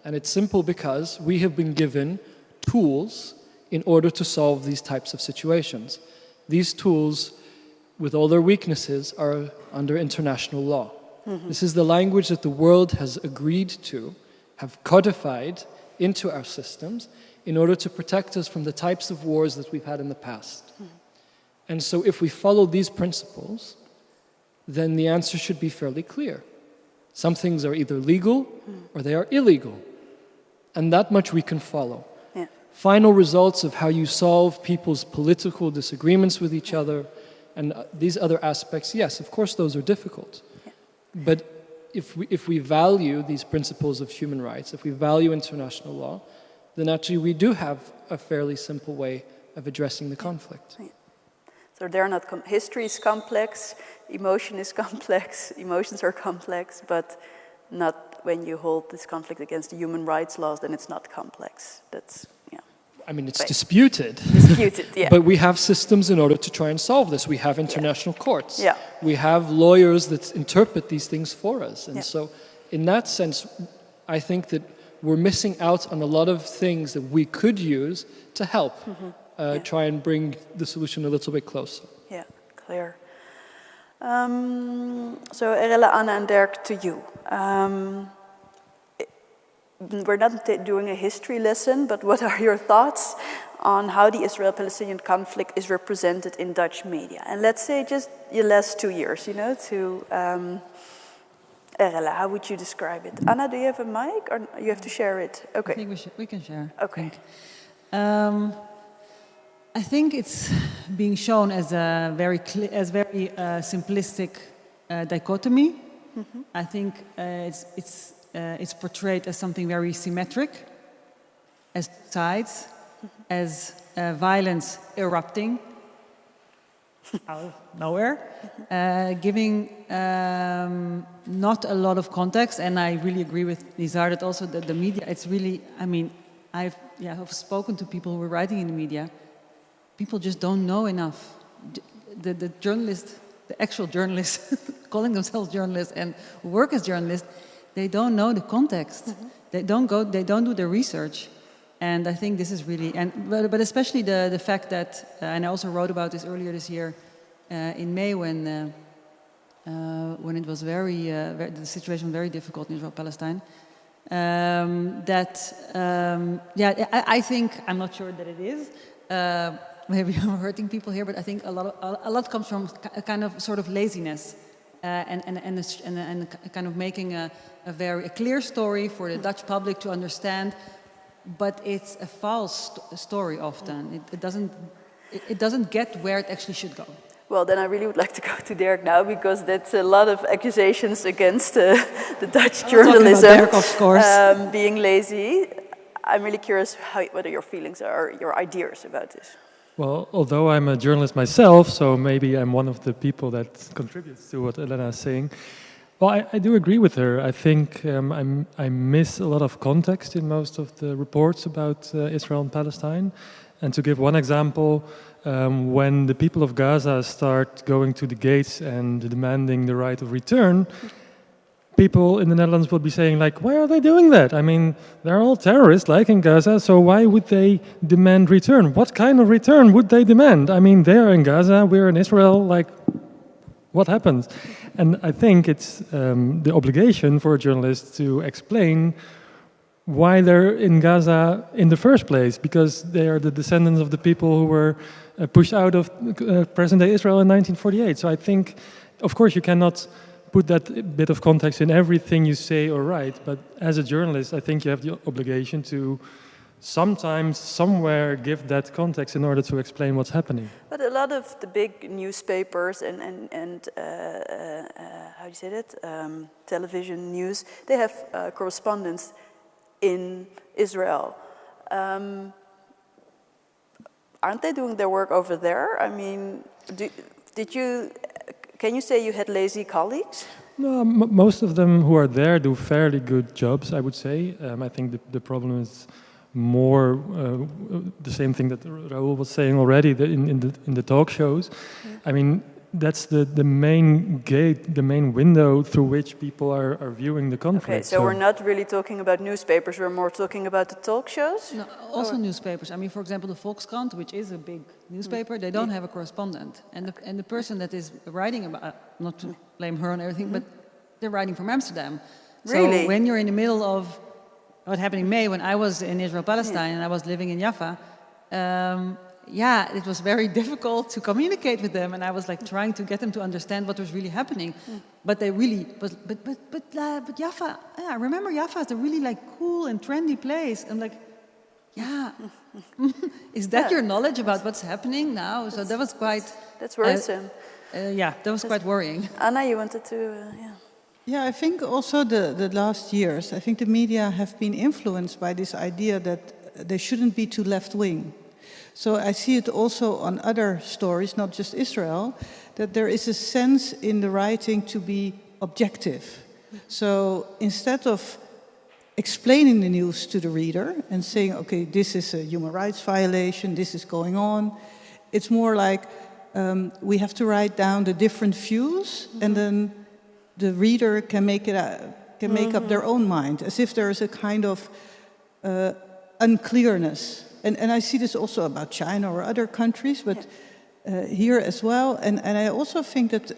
And it's simple because we have been given tools in order to solve these types of situations. These tools, with all their weaknesses, are under international law. Mm-hmm. This is the language that the world has agreed to have codified into our systems in order to protect us from the types of wars that we've had in the past. And so if we follow these principles, then the answer should be fairly clear. Some things are either legal or they are illegal. And that much we can follow. Yeah. Final results of how you solve people's political disagreements with each other and these other aspects, yes, of course those are difficult. Yeah. But if we value these principles of human rights, if we value international law, then actually we do have a fairly simple way of addressing the conflict. Yeah. So they're not history is complex, emotion is complex, emotions are complex, but not when you hold this conflict against the human rights laws, then it's not complex. That's, yeah. I mean, it's disputed. Disputed, yeah. But we have systems in order to try and solve this. We have international courts. Yeah. We have lawyers that interpret these things for us. And Yeah. so in that sense, I think that we're missing out on a lot of things that we could use to help try and bring the solution a little bit closer. Yeah, clear. So Erella, Anna and Derk, to you. We're not doing a history lesson, but what are your thoughts on how the Israel-Palestinian conflict is represented in Dutch media? And let's say just the last 2 years, you know, to Erella, how would you describe it? Anna, do you have a mic or you have to share it? Okay. I think we can share. Okay. I think it's being shown as a very simplistic dichotomy. I think it's portrayed as something very symmetric, as sides, as violence erupting out of nowhere, giving not a lot of context. And I really agree with Nizar that also the media, it's really, I mean, I've spoken to people who were writing in the media. People just don't know enough. The journalists, the actual journalists, calling themselves journalists and work as journalists, they don't know the context. They don't do the research. And I think this is really, but especially the fact that, and I also wrote about this earlier this year, in May when it was the situation was very difficult in Israel-Palestine. I think, I'm not sure that it is, maybe I'm hurting people here, but I think a lot comes from a kind of sort of laziness and kind of making a very clear story for the Dutch public to understand, but it's a false story often. It doesn't get where it actually should go. Well, then I really would like to go to Derk now, because that's a lot of accusations against the Dutch journalism, Derk, of course. Being lazy. I'm really curious what your feelings are, your ideas about this. Well, although I'm a journalist myself, so maybe I'm one of the people that contributes to what Elena is saying. Well, I do agree with her. I think I miss a lot of context in most of the reports about Israel and Palestine. And to give one example, when the people of Gaza start going to the gates and demanding the right of return, people in the Netherlands will be saying, like, why are they doing that? I mean, they're all terrorists, like in Gaza, so why would they demand return? What kind of return would they demand? I mean, they're in Gaza, we're in Israel, like, what happens? And I think it's the obligation for a journalist to explain why they're in Gaza in the first place, because they are the descendants of the people who were pushed out of present-day Israel in 1948. So I think, of course, you cannot put that bit of context in everything you say or write, but as a journalist, I think you have the obligation to sometimes, somewhere, give that context in order to explain what's happening. But a lot of the big newspapers and how do you say that? Television news, they have correspondents in Israel. Aren't they doing their work over there? I mean, can you say you had lazy colleagues? No, most of them who are there do fairly good jobs, I would say. I think the problem is more the same thing that Raoul was saying already in the talk shows. I mean, that's the main gate, the main window through which people are viewing the conflict. Okay, so we're not really talking about newspapers, we're more talking about the talk shows? No, also newspapers. I mean, for example, the Volkskrant, which is a big newspaper, they don't have a correspondent. And the person that is writing about, not to blame her on everything, but they're writing from Amsterdam. Really? So when you're in the middle of what happened in May when I was in Israel-Palestine and I was living in Jaffa. It was very difficult to communicate with them, and I was like trying to get them to understand what was really happening. But they really, but Jaffa, I remember Jaffa as a really like cool and trendy place. I'm like, is that your knowledge about what's happening now? So that was quite... That's worrisome. That was quite worrying. Anna, you wanted to, Yeah, I think also the last years, I think the media have been influenced by this idea that they shouldn't be too left-wing. So I see it also on other stories, not just Israel, that there is a sense in the writing to be objective. So instead of explaining the news to the reader and saying, okay, this is a human rights violation, this is going on, it's more like we have to write down the different views, and then the reader can make up their own mind, as if there is a kind of unclearness. And I see this also about China or other countries, but here as well. And I also think that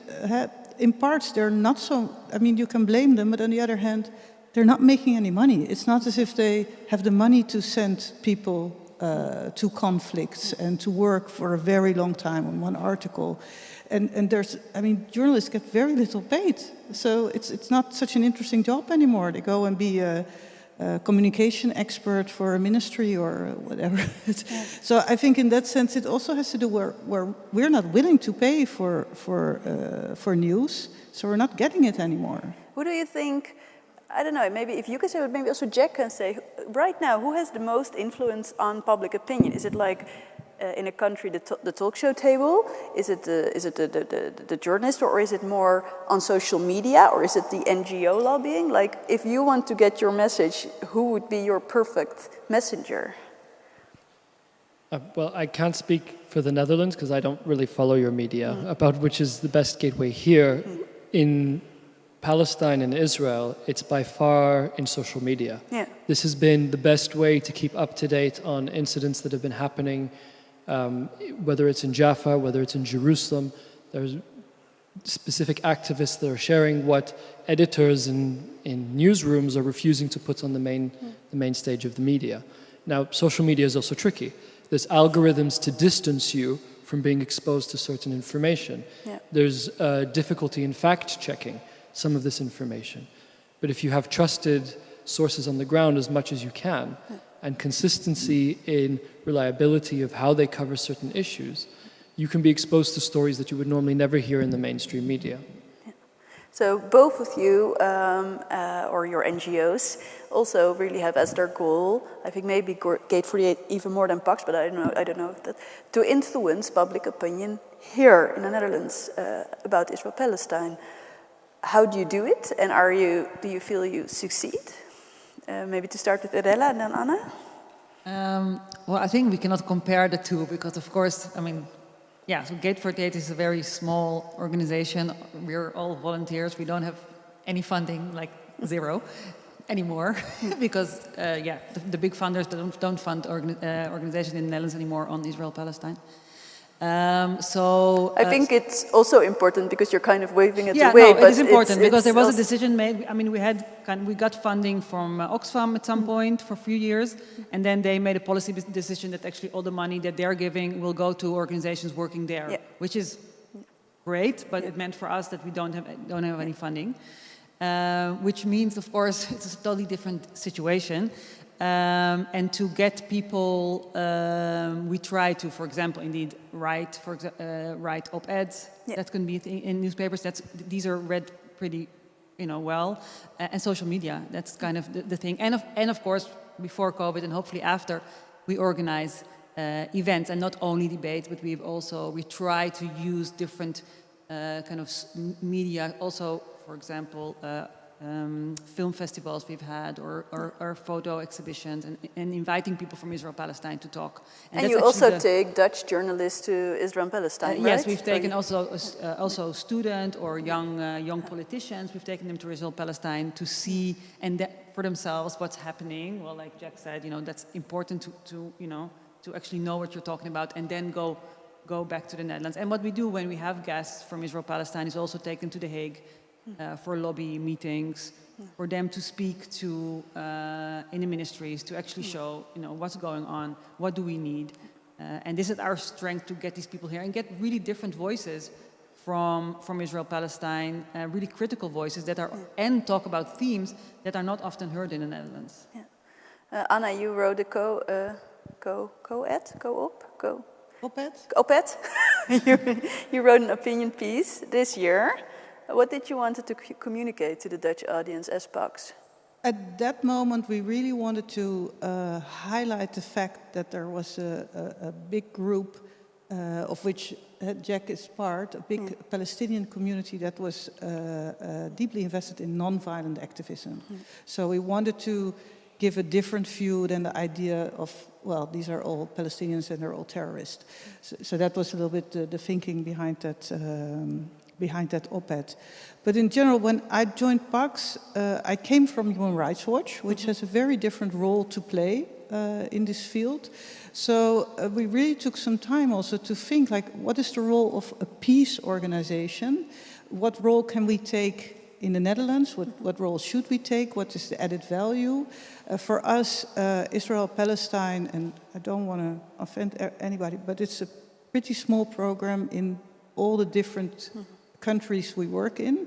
in parts they're not so, I mean, you can blame them, but on the other hand, they're not making any money. It's not as if they have the money to send people to conflicts and to work for a very long time on one article. And there's, I mean, journalists get very little paid. So it's not such an interesting job anymore. They go and be a communication expert for a ministry or whatever. So I think in that sense it also has to do where we're not willing to pay for news, so we're not getting it anymore. Who do you think, I don't know, maybe if you can say, but maybe also Jack can say, right now, who has the most influence on public opinion? Is it like in a country the talk show table? Is it the journalist, or is it more on social media, or is it the NGO lobbying? Like, if you want to get your message, who would be your perfect messenger? Well, I can't speak for the Netherlands because I don't really follow your media about which is the best gateway here. In Palestine and Israel, it's by far in social media. Yeah. This has been the best way to keep up to date on incidents that have been happening, whether it's in Jaffa, whether it's in Jerusalem. There's specific activists that are sharing what editors in newsrooms are refusing to put on the main stage of the media. Now, social media is also tricky. There's algorithms to distance you from being exposed to certain information. Yeah. There's difficulty in fact-checking some of this information. But if you have trusted sources on the ground as much as you can, and consistency in reliability of how they cover certain issues, you can be exposed to stories that you would normally never hear in the mainstream media. Yeah. So both of you, or your NGOs, also really have as their goal, I think maybe Gate 48 even more than PAX, but I don't know if that, to influence public opinion here in the Netherlands about Israel-Palestine. How do you do it, and do you feel you succeed? Maybe to start with Erella and then Anna? Well, I think we cannot compare the two because, of course, I mean, so Gate 48 is a very small organization. We're all volunteers. We don't have any funding, like zero, anymore, because, the big funders don't fund organizations in the Netherlands anymore on Israel-Palestine. I think it's also important because you're kind of waving it away. No, but it is important because there was also a decision made. I mean, we got funding from Oxfam at some point for a few years, and then they made a policy decision that actually all the money that they're giving will go to organizations working there, which is great. But it meant for us that we don't have any funding, which means, of course, it's a totally different situation. And to get people, we try to, for example, indeed write op-eds. That can be in newspapers. These are read pretty, well. And social media. That's kind of the thing. And of course, before COVID and hopefully after, we organize events, and not only debates, but we try to use different kind of media. Also, for example. Film festivals we've had, or photo exhibitions, and inviting people from Israel-Palestine to talk. And you also take Dutch journalists to Israel-Palestine, right? Yes, we've taken also student or young politicians. We've taken them to Israel-Palestine to see for themselves what's happening. Well, like Jack said, that's important to actually know what you're talking about, and then go back to the Netherlands. And what we do when we have guests from Israel-Palestine is also take them to The Hague. For lobby meetings, for them to speak to in the ministries, to actually show, what's going on, what do we need. And this is our strength to get these people here and get really different voices from Israel, Palestine, really critical voices that are, and talk about themes that are not often heard in the Netherlands. Yeah. Anna, you wrote a op-ed? You wrote an opinion piece this year. What did you want to communicate to the Dutch audience as PAX? At that moment, we really wanted to highlight the fact that there was a big group of which Jack is part, a big Palestinian community that was deeply invested in non-violent activism. So we wanted to give a different view than the idea of, well, these are all Palestinians and they're all terrorists. So that was a little bit the thinking behind that op-ed. But in general, when I joined PAX, I came from Human Rights Watch, which has a very different role to play in this field. So we really took some time also to think, like, what is the role of a peace organization? What role can we take in the Netherlands? What role should we take? What is the added value? For us, Israel, Palestine, and I don't want to offend anybody, but it's a pretty small program in all the different countries we work in.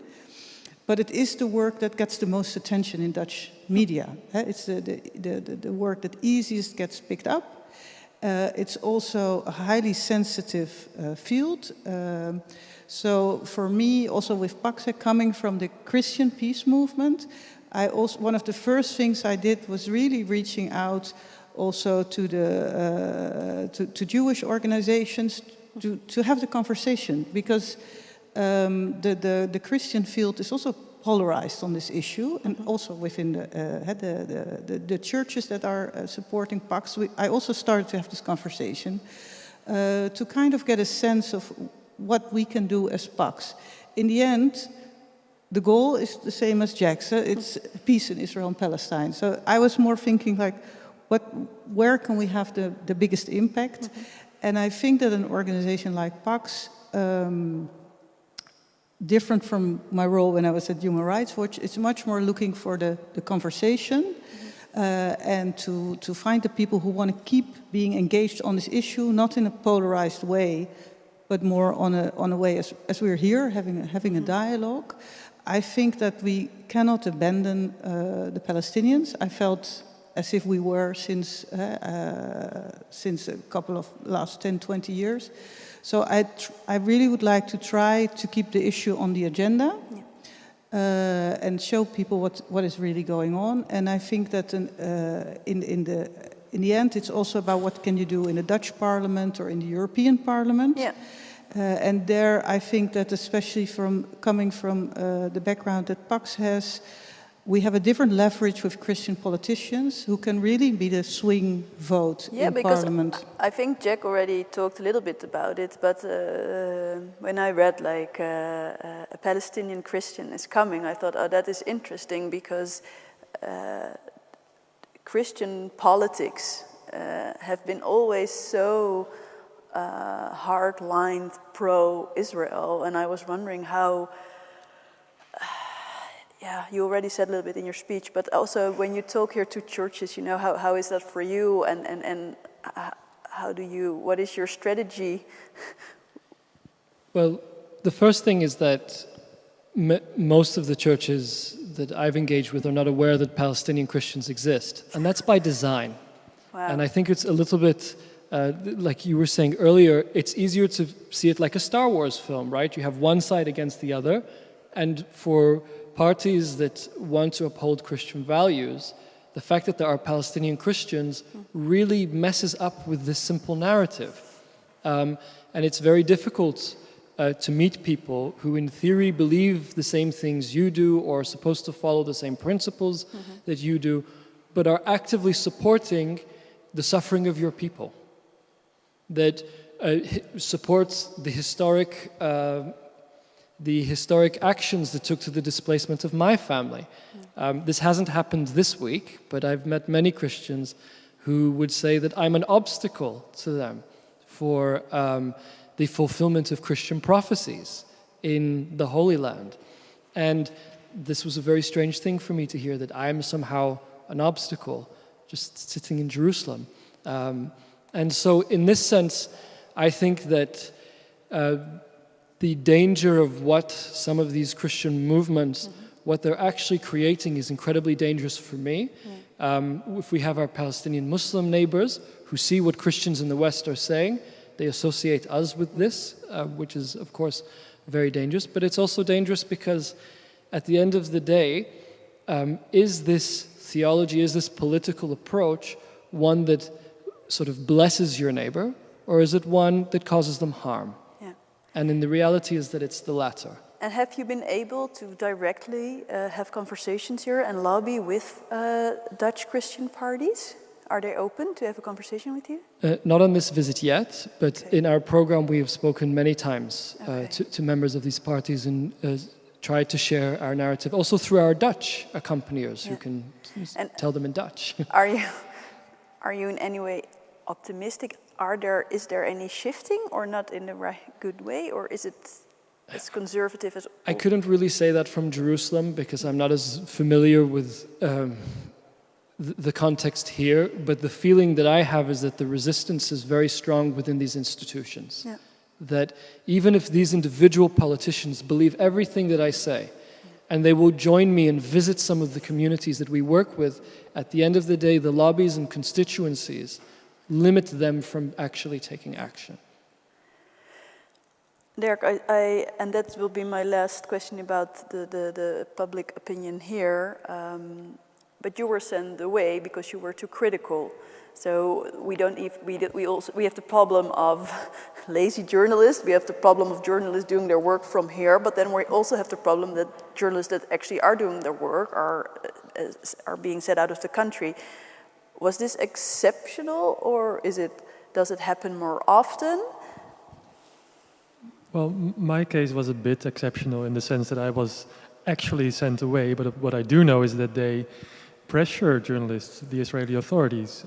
But it is the work that gets the most attention in Dutch media. It's the work that easiest gets picked up. It's also a highly sensitive field. So for me, also with PAX, coming from the Christian peace movement, one of the first things I did was really reaching out also to to Jewish organizations to have the conversation, because the Christian field is also polarized on this issue, and also within the churches that are supporting PAX. I also started to have this conversation to kind of get a sense of what we can do as PAX. In the end, the goal is the same as Jack's. It's peace in Israel and Palestine. So I was more thinking, like, where can we have the biggest impact? And I think that an organization like PAX, different from my role when I was at Human Rights Watch, it's much more looking for the conversation and to find the people who want to keep being engaged on this issue, not in a polarized way, but more on a way as we're here having a dialogue. I think that we cannot abandon the Palestinians. I felt as if we were since a couple of last 10, 20 years. So I really would like to try to keep the issue on the agenda and show people what is really going on. And I think that in the end, it's also about what can you do in the Dutch Parliament or in the European Parliament. Yeah. And there, I think that especially coming from the background that PAX has, we have a different leverage with Christian politicians who can really be the swing vote in Parliament. I think Jack already talked a little bit about it, but when I read like a Palestinian Christian is coming, I thought, oh, that is interesting, because Christian politics have been always so hard-lined pro-Israel, and I was wondering how. Yeah, you already said a little bit in your speech, but also when you talk here to churches, how is that for you, and what is your strategy? Well, the first thing is that most of the churches that I've engaged with are not aware that Palestinian Christians exist, and that's by design. Wow. And I think it's a little bit, like you were saying earlier, it's easier to see it like a Star Wars film, right? You have one side against the other, and for parties that want to uphold Christian values, the fact that there are Palestinian Christians really messes up with this simple narrative. And it's very difficult to meet people who in theory believe the same things you do or are supposed to follow the same principles that you do, but are actively supporting the suffering of your people, that supports the historic actions that took to the displacement of my family. This hasn't happened this week, but I've met many Christians who would say that I'm an obstacle to them for the fulfillment of Christian prophecies in the Holy Land. And this was a very strange thing for me to hear, that I am somehow an obstacle, just sitting in Jerusalem. And so in this sense, I think that the danger of what some of these Christian movements, what they're actually creating is incredibly dangerous for me. If we have our Palestinian Muslim neighbors who see what Christians in the West are saying, they associate us with this, which is, of course, very dangerous. But it's also dangerous because at the end of the day, is this theology, is this political approach one that sort of blesses your neighbor, or is it one that causes them harm? Yeah. And in the reality is that it's the latter. And have you been able to directly have conversations here and lobby with Dutch Christian parties? Are they open to have a conversation with you? Not on this visit yet, but in our program we have spoken many times to members of these parties and tried to share our narrative, also through our Dutch accompaniers who can tell them in Dutch. Are you in any way optimistic? Is there any shifting, or not in the right good way, or is it as conservative as? I couldn't really say that from Jerusalem because I'm not as familiar with the context here, but the feeling that I have is that the resistance is very strong within these institutions. Yeah. That even if these individual politicians believe everything that I say, and they will join me and visit some of the communities that we work with, at the end of the day, the lobbies and constituencies limit them from actually taking action. Derk, and that will be my last question about the public opinion here. But you were sent away because you were too critical. So we have the problem of lazy journalists. We have the problem of journalists doing their work from here. But then we also have the problem that journalists that actually are doing their work are being set out of the country. Was this exceptional, or does it happen more often? Well, my case was a bit exceptional in the sense that I was actually sent away. But what I do know is that they pressure journalists, the Israeli authorities.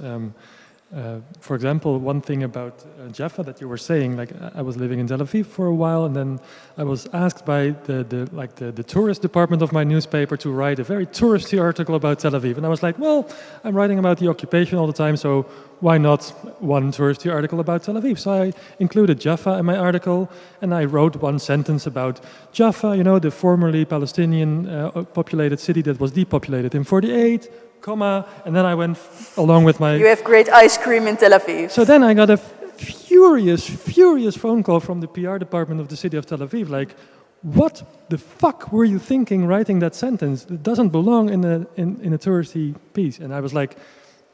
For example, one thing about Jaffa that you were saying, like I was living in Tel Aviv for a while, and then I was asked by the tourist department of my newspaper to write a very touristy article about Tel Aviv. And I was like, well, I'm writing about the occupation all the time, so why not one touristy article about Tel Aviv? So I included Jaffa in my article, and I wrote one sentence about Jaffa, the formerly Palestinian populated city that was depopulated in 1948, and then I went along with my... You have great ice cream in Tel Aviv. So then I got a furious phone call from the PR department of the city of Tel Aviv, like, what the fuck were you thinking writing that sentence? It doesn't belong in a touristy piece. And I was like,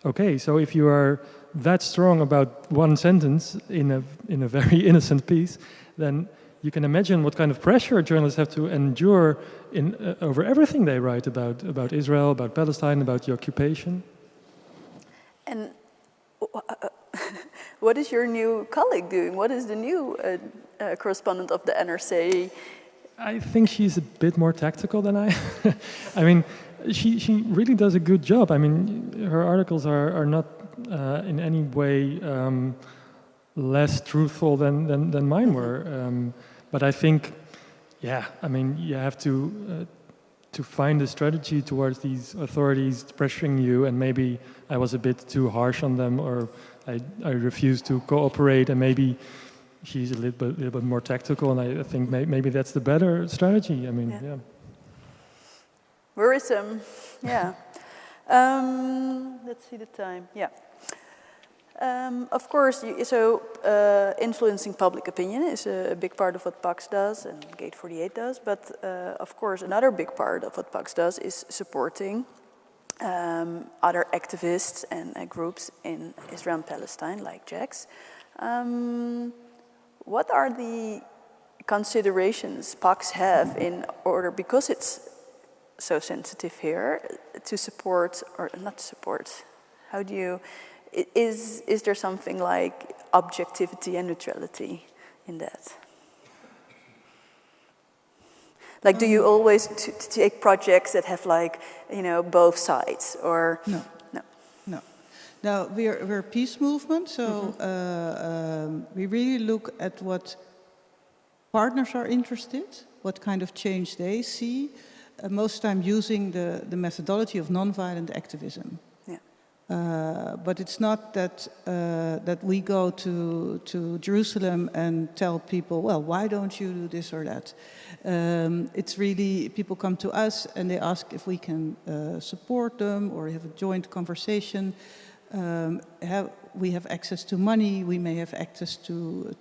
okay, so if you are that strong about one sentence in a very innocent piece, then you can imagine what kind of pressure journalists have to endure over everything they write about Israel, about Palestine, about the occupation. And what is your new colleague doing? What is the new correspondent of the NRC? I think she's a bit more tactical than I. I mean, she really does a good job. I mean, her articles are not in any way less truthful than mine were. But I think, I mean, you have to find a strategy towards these authorities pressuring you, and maybe I was a bit too harsh on them, or I refused to cooperate, and maybe she's a little bit more tactical, and I think maybe that's the better strategy. I mean, yeah. Worrisome, yeah. Let's see the time, yeah. Of course, influencing public opinion is a big part of what PAX does and Gate 48 does, but of course another big part of what PAX does is supporting other activists and groups in Israel and Palestine, like JAX. What are the considerations PAX have in order, because it's so sensitive here, to support or not support? How do you... Is there something like objectivity and neutrality in that? Like, do you always take projects that have, like, both sides, or no? Now we're a peace movement, so we really look at what partners are interested, what kind of change they see. most time using the methodology of nonviolent activism. But it's not that that we go to Jerusalem and tell people, well, why don't you do this or that? It's really, people come to us and they ask if we can support them or have a joint conversation. We have access to money. We may have access to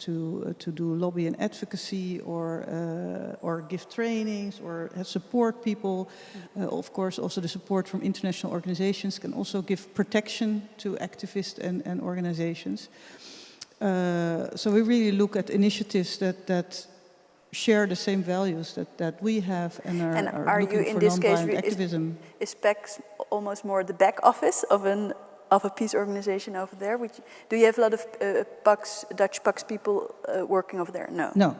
do lobby and advocacy, or give trainings, or support people. Of course, also the support from international organizations can also give protection to activists and organizations. So we really look at initiatives that share the same values that we have and are looking for nonviolent activism. Is PAX almost more the back office of a peace organization over there? Do you have a lot of Dutch PAX people working over there? No. No.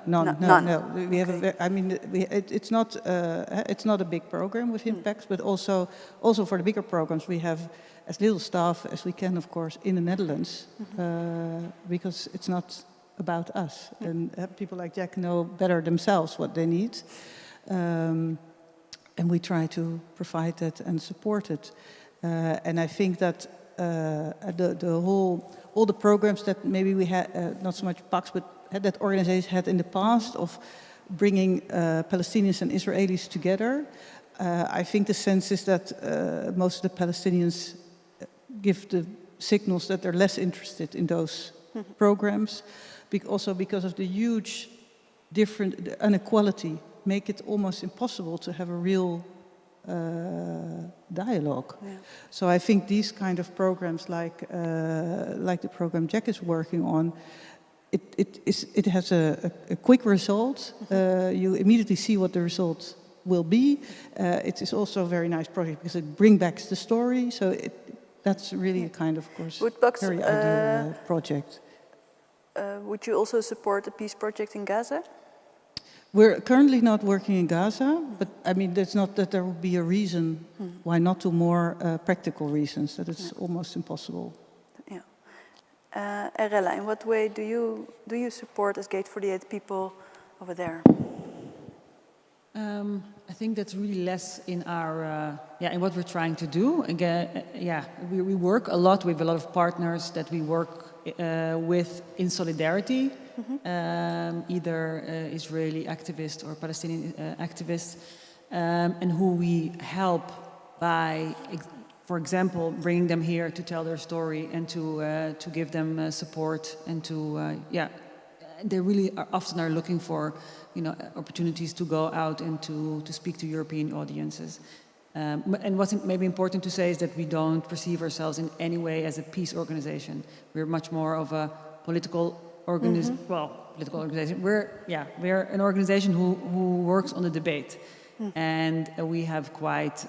We have it's not a big program within PAX, but also for the bigger programs we have as little staff as we can, of course, in the Netherlands, because it's not about us, and people like Jack know better themselves what they need, and we try to provide that and support it. And I think that all the programs that maybe we had, not so much PAX, but that organization had in the past of bringing Palestinians and Israelis together, I think the sense is that most of the Palestinians give the signals that they're less interested in those programs, also because of the huge the inequality, make it almost impossible to have a real dialogue. Yeah. So I think these kind of programs, like the program Jack is working on, it has a quick result. You immediately see what the result will be. It is also a very nice project because it brings back the story. So that's really a kind of course, very ideal project. Would you also support the peace project in Gaza? We're currently not working in Gaza, but I mean, it's not that there would be a reason why not, to more practical reasons, that it's almost impossible. Yeah. Erella, in what way do you support as Gate 48 people over there? I think that's really less in our, in what we're trying to do. Again, we work a lot with a lot of partners that we work with in solidarity, either Israeli activists or Palestinian activists, and who we help by, for example, bringing them here to tell their story and to give them support and to, they really often are looking for, opportunities to go out and to speak to European audiences. And what's maybe important to say is that we don't perceive ourselves in any way as a peace organization. We're much more of a political organization. Political organization. We're an organization who works on the debate, and we have quite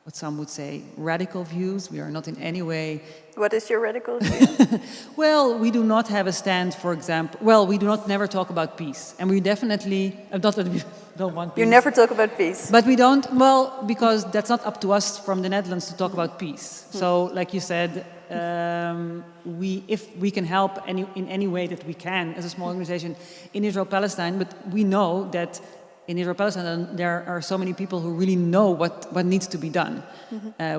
what some would say radical views. We are not in any way. What is your radical view? Well, we do not have a stand, for example. Well, we do not never talk about peace, and we definitely not that we don't want peace. You never talk about peace. But we don't. Well, because that's not up to us from the Netherlands to talk about peace. So, like you said, if we can help in any way that we can as a small organization in Israel-Palestine, but we know that in Israel-Palestine there are so many people who really know what needs to be done.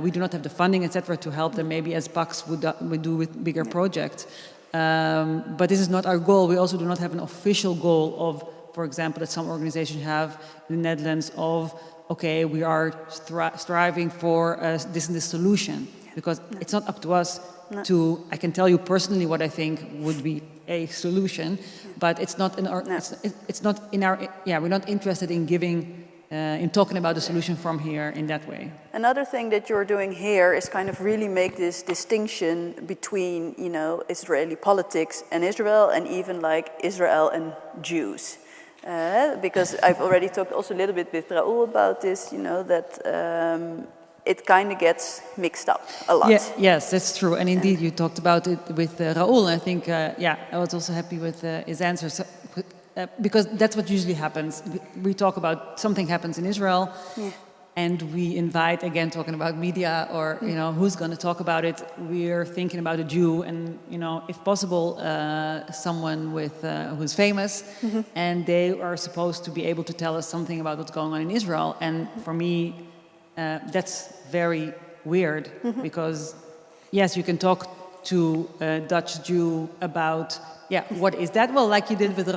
We do not have the funding, etc., to help them, maybe as PAX would do with bigger projects. But this is not our goal. We also do not have an official goal of, for example, that some organizations have in the Netherlands of, okay, we are striving for this and this solution. Because it's not up to us to, I can tell you personally what I think would be a solution, but it's not in our, it's not in our, we're not interested in giving, in talking about the solution from here in that way. Another thing that you're doing here is kind of really make this distinction between, Israeli politics and Israel, and even like Israel and Jews. Because I've already talked also a little bit with Raoul about this, that it kind of gets mixed up a lot. Yes, that's true. And indeed, you talked about it with Raoul. I think, I was also happy with his answers. Because that's what usually happens. We talk about something happens in Israel, and we invite, again, talking about media or, who's going to talk about it, we're thinking about a Jew and, if possible, someone who's famous, and they are supposed to be able to tell us something about what's going on in Israel. And for me, that's very weird, because, yes, you can talk to a Dutch Jew about, what is that? Well, like you did with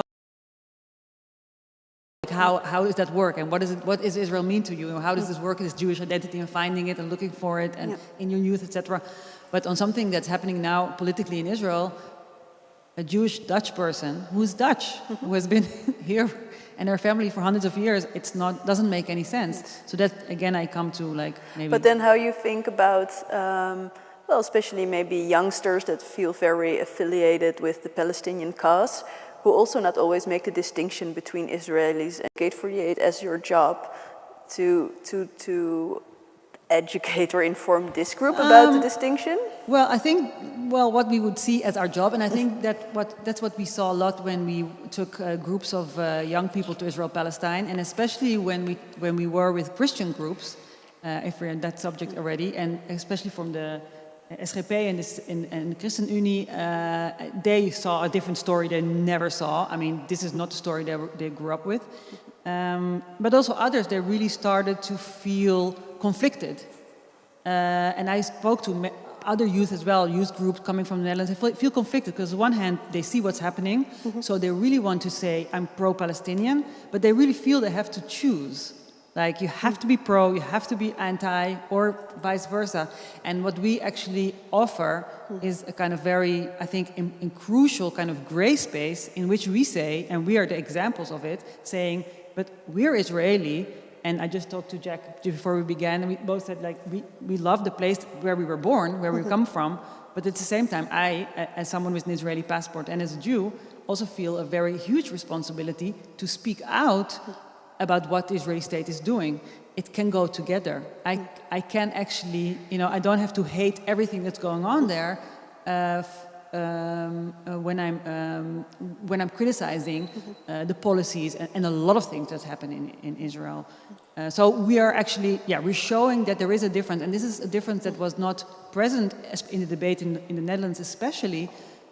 how does that work, and what does Israel mean to you, and how does this work, this Jewish identity, and finding it and looking for it, and in your youth, etc. But on something that's happening now politically in Israel, a Jewish Dutch person who's Dutch, who has been here and her family for hundreds of years, doesn't make any sense. So that, again, I come to maybe. But then how you think about, especially maybe youngsters that feel very affiliated with the Palestinian cause, who also not always make the distinction between Israelis and educate for you as your job to educate or inform this group about the distinction? Well, I think, what we would see as our job, and I think that's what we saw a lot when we took groups of young people to Israel, Palestine, and especially when we were with Christian groups, if we're in that subject already, and especially from the SGP and the ChristenUnie, they saw a different story they never saw. I mean, this is not the story they grew up with. But also others, they really started to feel conflicted. And I spoke to other youth as well, youth groups coming from the Netherlands, they feel conflicted because on one hand, they see what's happening, so they really want to say, I'm pro-Palestinian, but they really feel they have to choose. Like, you have to be pro, you have to be anti, or vice versa. And what we actually offer is a kind of very, I think, in crucial kind of gray space in which we say, and we are the examples of it, saying, but we're Israeli, and I just talked to Jack before we began, and we both said, like, we love the place where we were born, where we come from, but at the same time, I, as someone with an Israeli passport and as a Jew, also feel a very huge responsibility to speak out about what the Israeli state is doing. It can go together. I can actually, I don't have to hate everything that's going on there when I'm criticizing the policies and a lot of things that happen in Israel. So we are actually, we're showing that there is a difference, and this is a difference that was not present in the debate in the Netherlands, especially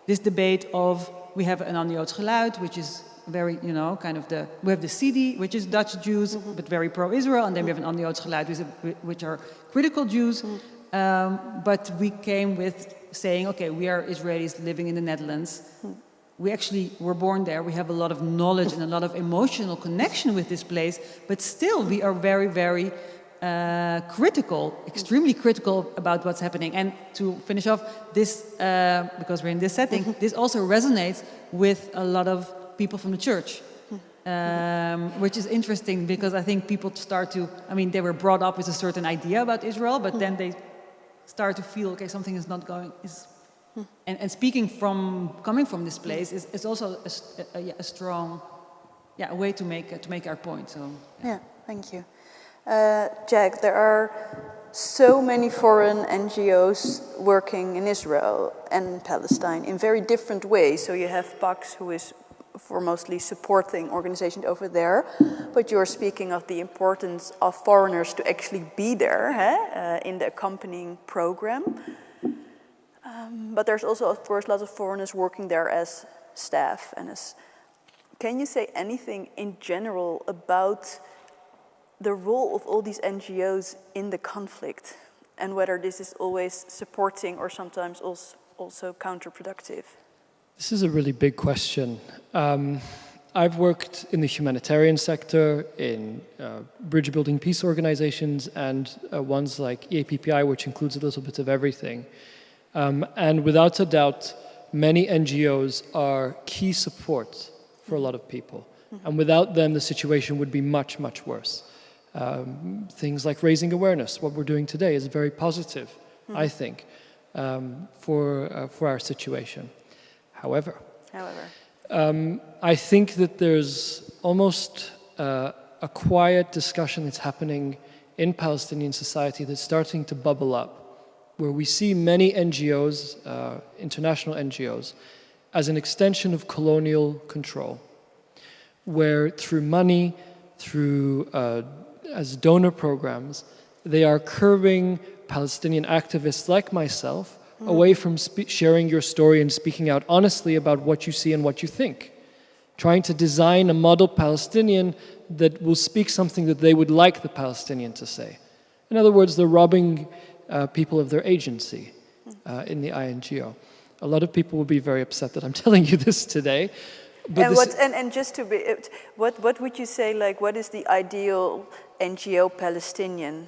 this debate of, we have an Joods geluid, which is very, we have the CD, which is Dutch Jews, but very pro-Israel, and then we have an Joods geluid, which are critical Jews. But we came with saying, okay, we are Israelis living in the Netherlands. We actually were born there. We have a lot of knowledge and a lot of emotional connection with this place, but still we are very, very critical, extremely critical about what's happening. And to finish off this, because we're in this setting, this also resonates with a lot of people from the church, which is interesting because I think people start to, they were brought up with a certain idea about Israel, but then they start to feel, okay, something is not going, and coming from this place is also a strong, way to make our point. So thank you. Jack, there are so many foreign NGOs working in Israel and Palestine in very different ways. So you have PAX, who is for mostly supporting organizations over there, but you're speaking of the importance of foreigners to actually be there in the accompanying program. But there's also, of course, lots of foreigners working there as staff. Can you say anything in general about the role of all these NGOs in the conflict, and whether this is always supporting or sometimes also counterproductive? This is a really big question. I've worked in the humanitarian sector, in bridge building peace organizations, and ones like EAPPI, which includes a little bit of everything. And without a doubt, many NGOs are key support for a lot of people. And without them, the situation would be much, much worse. Things like raising awareness, what we're doing today, is very positive, I think, for our situation. However, I think that there's almost a quiet discussion that's happening in Palestinian society that's starting to bubble up, where we see many NGOs, international NGOs, as an extension of colonial control, where through money, through as donor programs, they are curbing Palestinian activists like myself away from sharing your story and speaking out honestly about what you see and what you think. Trying to design a model Palestinian that will speak something that they would like the Palestinian to say. In other words, they're robbing people of their agency in the INGO. A lot of people will be very upset that I'm telling you this today. But and just to be, what would you say, like, what is the ideal NGO Palestinian?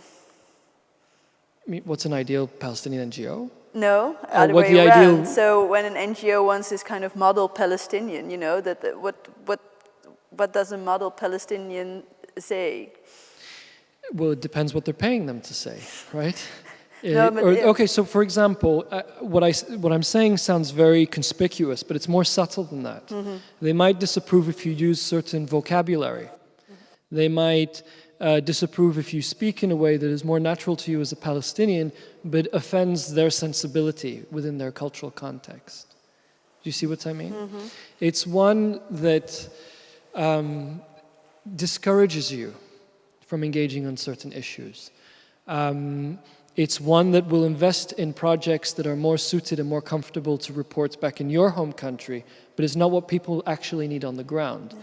I mean, what's an ideal Palestinian NGO? No, other way around. So when an NGO wants this kind of model Palestinian, you know, what does a model Palestinian say? Well, it depends what they're paying them to say, right? No, but okay, so for example, what I'm saying sounds very conspicuous, but it's more subtle than that. They might disapprove if you use certain vocabulary. They might disapprove if you speak in a way that is more natural to you as a Palestinian, but offends their sensibility within their cultural context. Do you see what I mean? It's one that discourages you from engaging on certain issues. It's one that will invest in projects that are more suited and more comfortable to report back in your home country, but it's not what people actually need on the ground.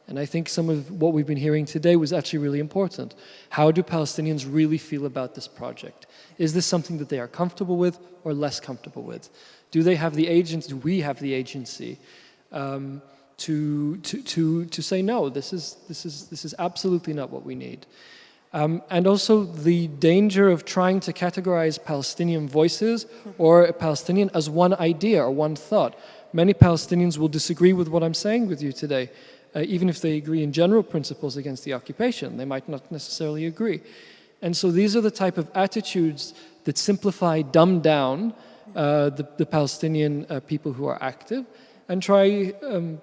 And I think some of what we've been hearing today was actually really important. How do Palestinians really feel about this project? Is this something that they are comfortable with or less comfortable with? Do they have the agency, do we have the agency to say, no, this is absolutely not what we need? And also the danger of trying to categorize Palestinian voices or a Palestinian as one idea or one thought. Many Palestinians will disagree with what I'm saying with you today. Even if they agree in general principles against the occupation, they might not necessarily agree. And so these are the type of attitudes that simplify, dumb down the Palestinian people who are active and try,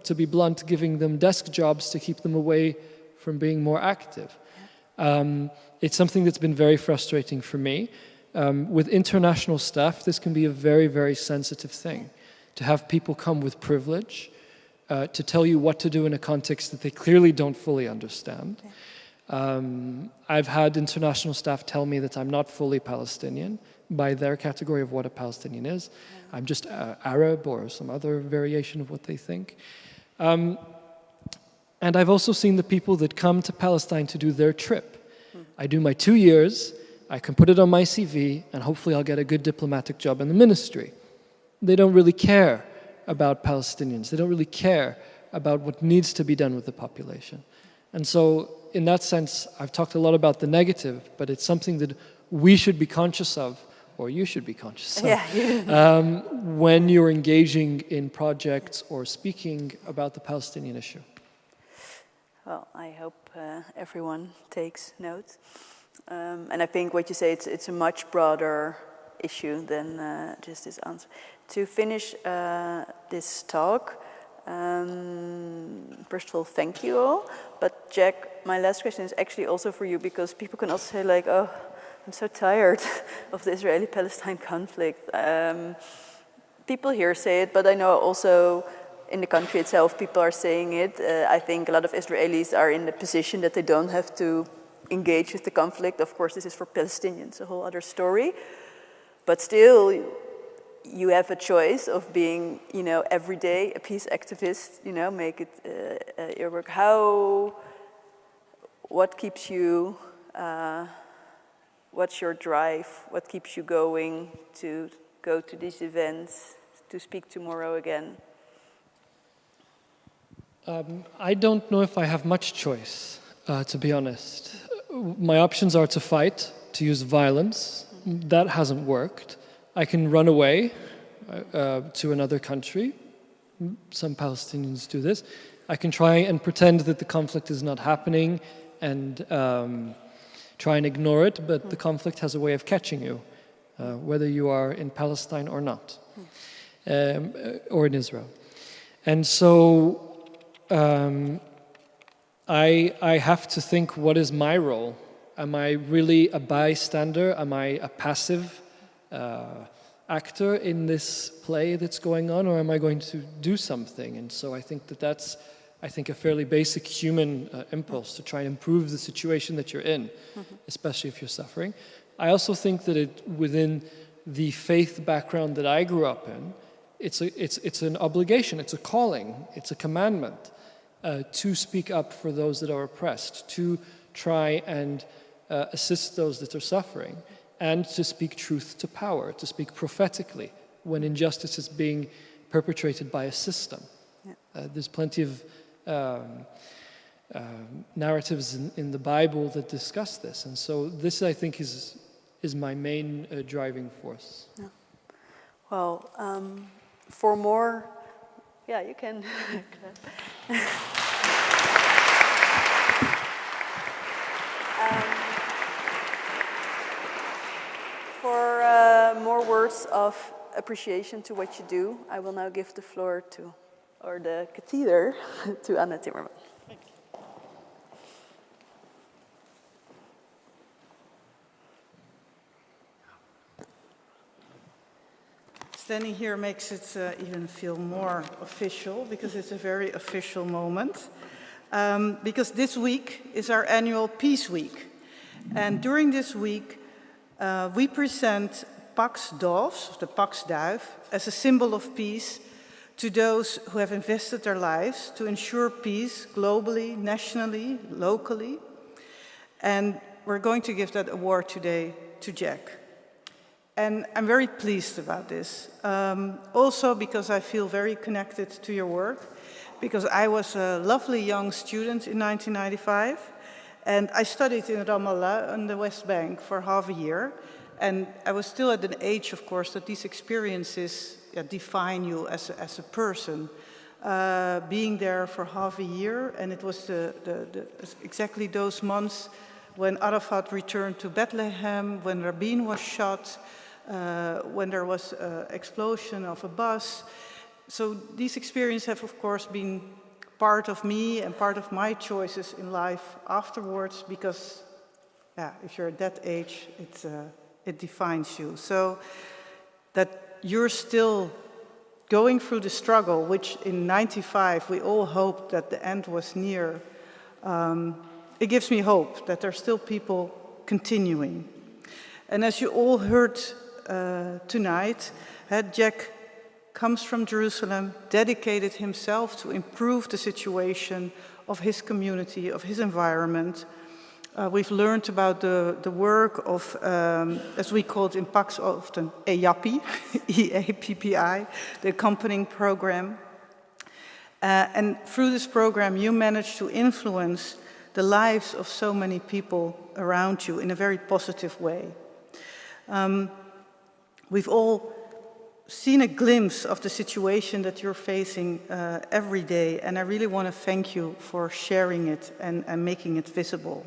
to be blunt, giving them desk jobs to keep them away from being more active. It's something that's been very frustrating for me. With international staff, this can be a very, very sensitive thing. To have people come with privilege, to tell you what to do in a context that they clearly don't fully understand. I've had international staff tell me that I'm not fully Palestinian by their category of what a Palestinian is. I'm just Arab or some other variation of what they think. And I've also seen the people that come to Palestine to do their trip. I do my 2 years, I can put it on my CV, and hopefully I'll get a good diplomatic job in the ministry. They don't really care about Palestinians. They don't really care about what needs to be done with the population. And so, in that sense, I've talked a lot about the negative, but it's something that we should be conscious of, or you should be conscious of, when you're engaging in projects or speaking about the Palestinian issue. Well, I hope everyone takes note. And I think what you say, it's a much broader issue than just this answer. To finish this talk, first of all, thank you all. But Jack, my last question is actually also for you, because people can also say like, oh, I'm so tired of the Israeli-Palestine conflict. People here say it, but I know also in the country itself, people are saying it. I think a lot of Israelis are in the position that they don't have to engage with the conflict. Of course, this is for Palestinians, a whole other story. But still, you have a choice of being, you know, every day a peace activist, you know, make it your work. What keeps you, what's your drive? What keeps you going to go to these events, to speak tomorrow again? I don't know if I have much choice, to be honest. My options are to fight, to use violence. That hasn't worked. I can run away to another country. Some Palestinians do this. I can try and pretend that the conflict is not happening and try and ignore it, but the conflict has a way of catching you, whether you are in Palestine or not, or in Israel. And so I have to think, what is my role? Am I really a bystander? Am I a passive actor in this play that's going on, or am I going to do something? And so I think that that's I think, a fairly basic human impulse to try and improve the situation that you're in, especially if you're suffering. I also think that within the faith background that I grew up in, it's an obligation, it's a calling, it's a commandment to speak up for those that are oppressed, to try and assist those that are suffering, and to speak truth to power, to speak prophetically when injustice is being perpetrated by a system. Yeah. There's plenty of narratives in the Bible that discuss this, and so this, I think, is my main driving force. Yeah. Well, for more, yeah, you can. For more words of appreciation to what you do, I will now give the floor to, or the cathedra, to Anna Timmerman. Thank you. Standing here makes it even feel more official, because it's a very official moment. Because this week is our annual Peace Week. And during this week, we present PAX doves, the PAX duif, as a symbol of peace to those who have invested their lives to ensure peace globally, nationally, locally. And we're going to give that award today to Jack. And I'm very pleased about this. Also because I feel very connected to your work, because I was a lovely young student in 1995, and I studied in Ramallah on the West Bank for half a year. And I was still at an age, of course, that these experiences define you as a person. Being there for half a year, and it was exactly those months when Arafat returned to Bethlehem, when Rabin was shot, when there was an explosion of a bus. So these experiences have, of course, been part of me and part of my choices in life afterwards, because if you're at that age, it defines you. So that you're still going through the struggle, which in '95 we all hoped that the end was near, it gives me hope that there are still people continuing. And as you all heard tonight, Jack comes from Jerusalem, dedicated himself to improve the situation of his community, of his environment. We've learned about the work of, as we call it in PAX often, EAPPI, E-A-P-P-I, the accompanying program. And through this program, you managed to influence the lives of so many people around you in a very positive way. We've all seen a glimpse of the situation that you're facing every day, and I really want to thank you for sharing it and making it visible.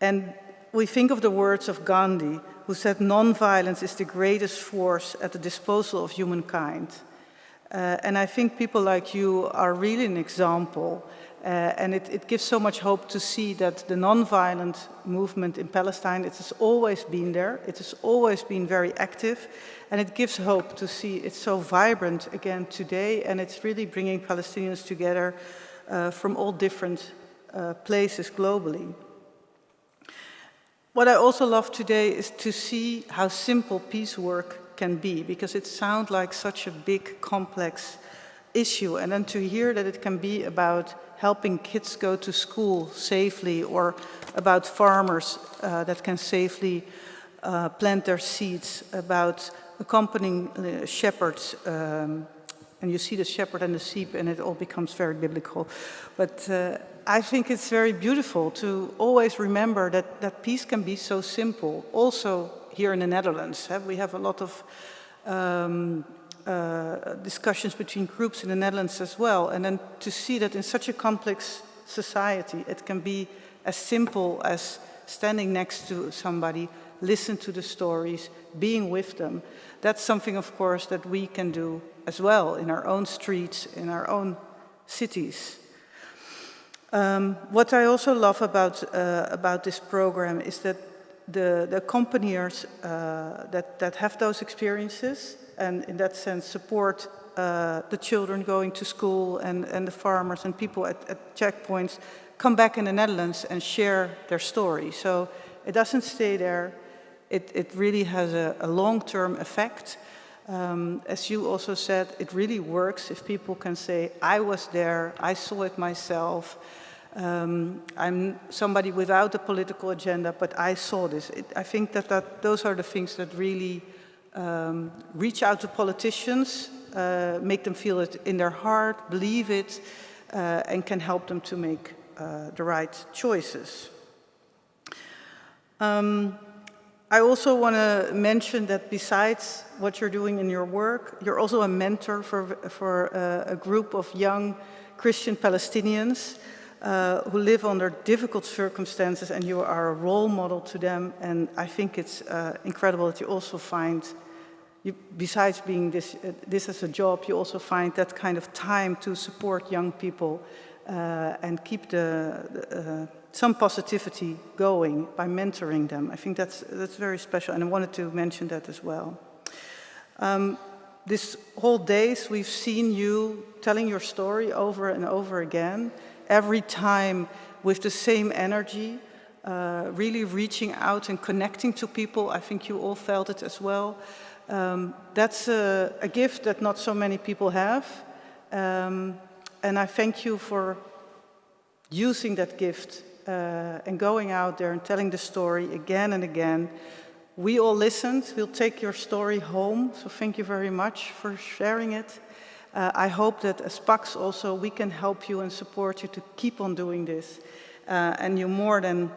And we think of the words of Gandhi, who said non-violence is the greatest force at the disposal of humankind. And I think people like you are really an example, and it gives so much hope to see that the non-violent movement in Palestine, it has always been there, it has always been very active, and it gives hope to see it's so vibrant again today, and it's really bringing Palestinians together from all different places globally. What I also love today is to see how simple peace work can be, because it sounds like such a big, complex issue, and then to hear that it can be about helping kids go to school safely, or about farmers that can safely plant their seeds, about accompanying shepherds, and you see the shepherd and the sheep, and it all becomes very biblical. But I think it's very beautiful to always remember that peace can be so simple. Also here in the Netherlands, we have a lot of discussions between groups in the Netherlands as well. And then to see that in such a complex society, it can be as simple as standing next to somebody, listen to the stories, being with them. That's something, of course, that we can do as well in our own streets, in our own cities. What I also love about this program is that the accompaniers that have those experiences, and in that sense support the children going to school and the farmers and people at checkpoints come back in the Netherlands and share their story. So it doesn't stay there. It really has a long-term effect. As you also said, it really works if people can say, I was there, I saw it myself. I'm somebody without a political agenda, but I saw this. I think that those are the things that really reach out to politicians, make them feel it in their heart, believe it, and can help them to make the right choices. I also want to mention that besides what you're doing in your work, you're also a mentor for a group of young Christian Palestinians who live under difficult circumstances, and you are a role model to them. And I think it's incredible that you also find, besides being this as a job, you also find that kind of time to support young people and keep some positivity going by mentoring them. I think that's very special, and I wanted to mention that as well. This whole days we've seen you telling your story over and over again, every time with the same energy, really reaching out and connecting to people. I think you all felt it as well. That's a gift that not so many people have, and I thank you for using that gift and going out there and telling the story again and again. We all listened. We'll take your story home, so thank you very much for sharing it. I hope that as PAX also we can help you and support you to keep on doing this. And you're more than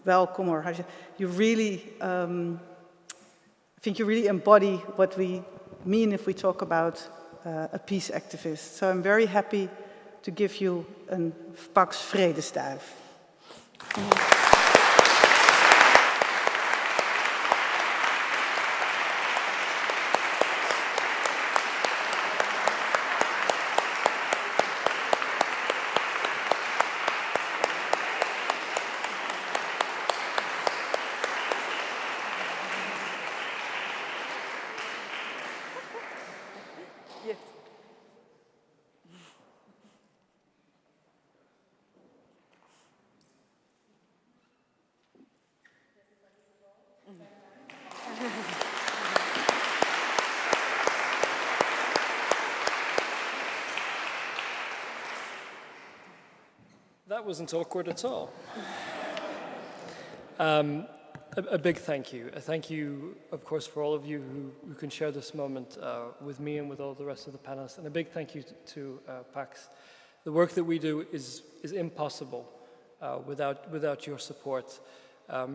welcome, or you really, I think you really embody what we mean if we talk about a peace activist. So I'm very happy to give you a PAX Vredesduif. That wasn't awkward at all. A big thank you. A thank you, of course, for all of you who can share this moment with me and with all the rest of the panelists. And a big thank you to PAX. The work that we do is impossible without your support.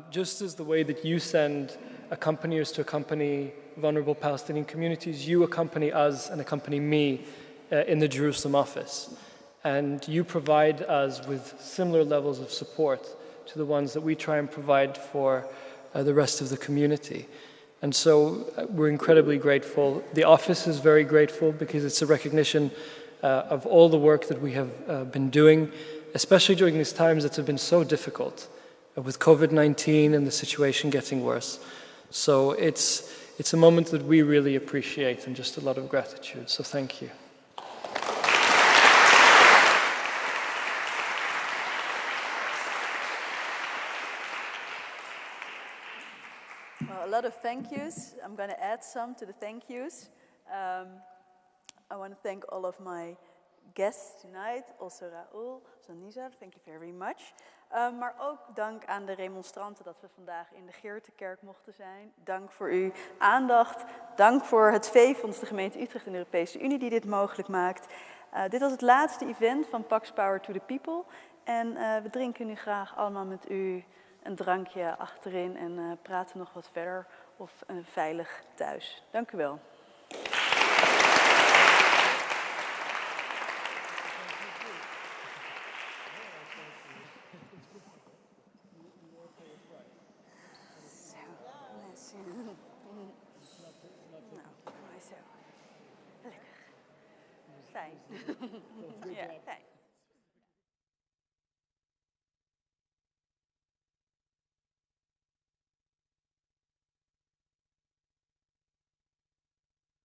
Just as the way that you send accompaniers to accompany vulnerable Palestinian communities, you accompany us and accompany me in the Jerusalem office. And you provide us with similar levels of support to the ones that we try and provide for the rest of the community. And so we're incredibly grateful. The office is very grateful because it's a recognition of all the work that we have been doing, especially during these times that have been so difficult with COVID-19 and the situation getting worse. So it's a moment that we really appreciate and just a lot of gratitude. So thank you. Well, a lot of thank yous. I'm going to add some to the thank yous. I want to thank all of my guests tonight, also Raoul, also Nizar, thank you very much. Maar ook dank aan de remonstranten dat we vandaag in de Geertekerk mochten zijn. Dank voor uw aandacht. Dank voor het V-fonds, de gemeente Utrecht en de Europese Unie die dit mogelijk maakt. Dit was het laatste event van PAX Power to the People. En we drinken nu graag allemaal met u een drankje achterin en praten nog wat verder of veilig thuis. Dank u wel. Fijn. Ja, fijn.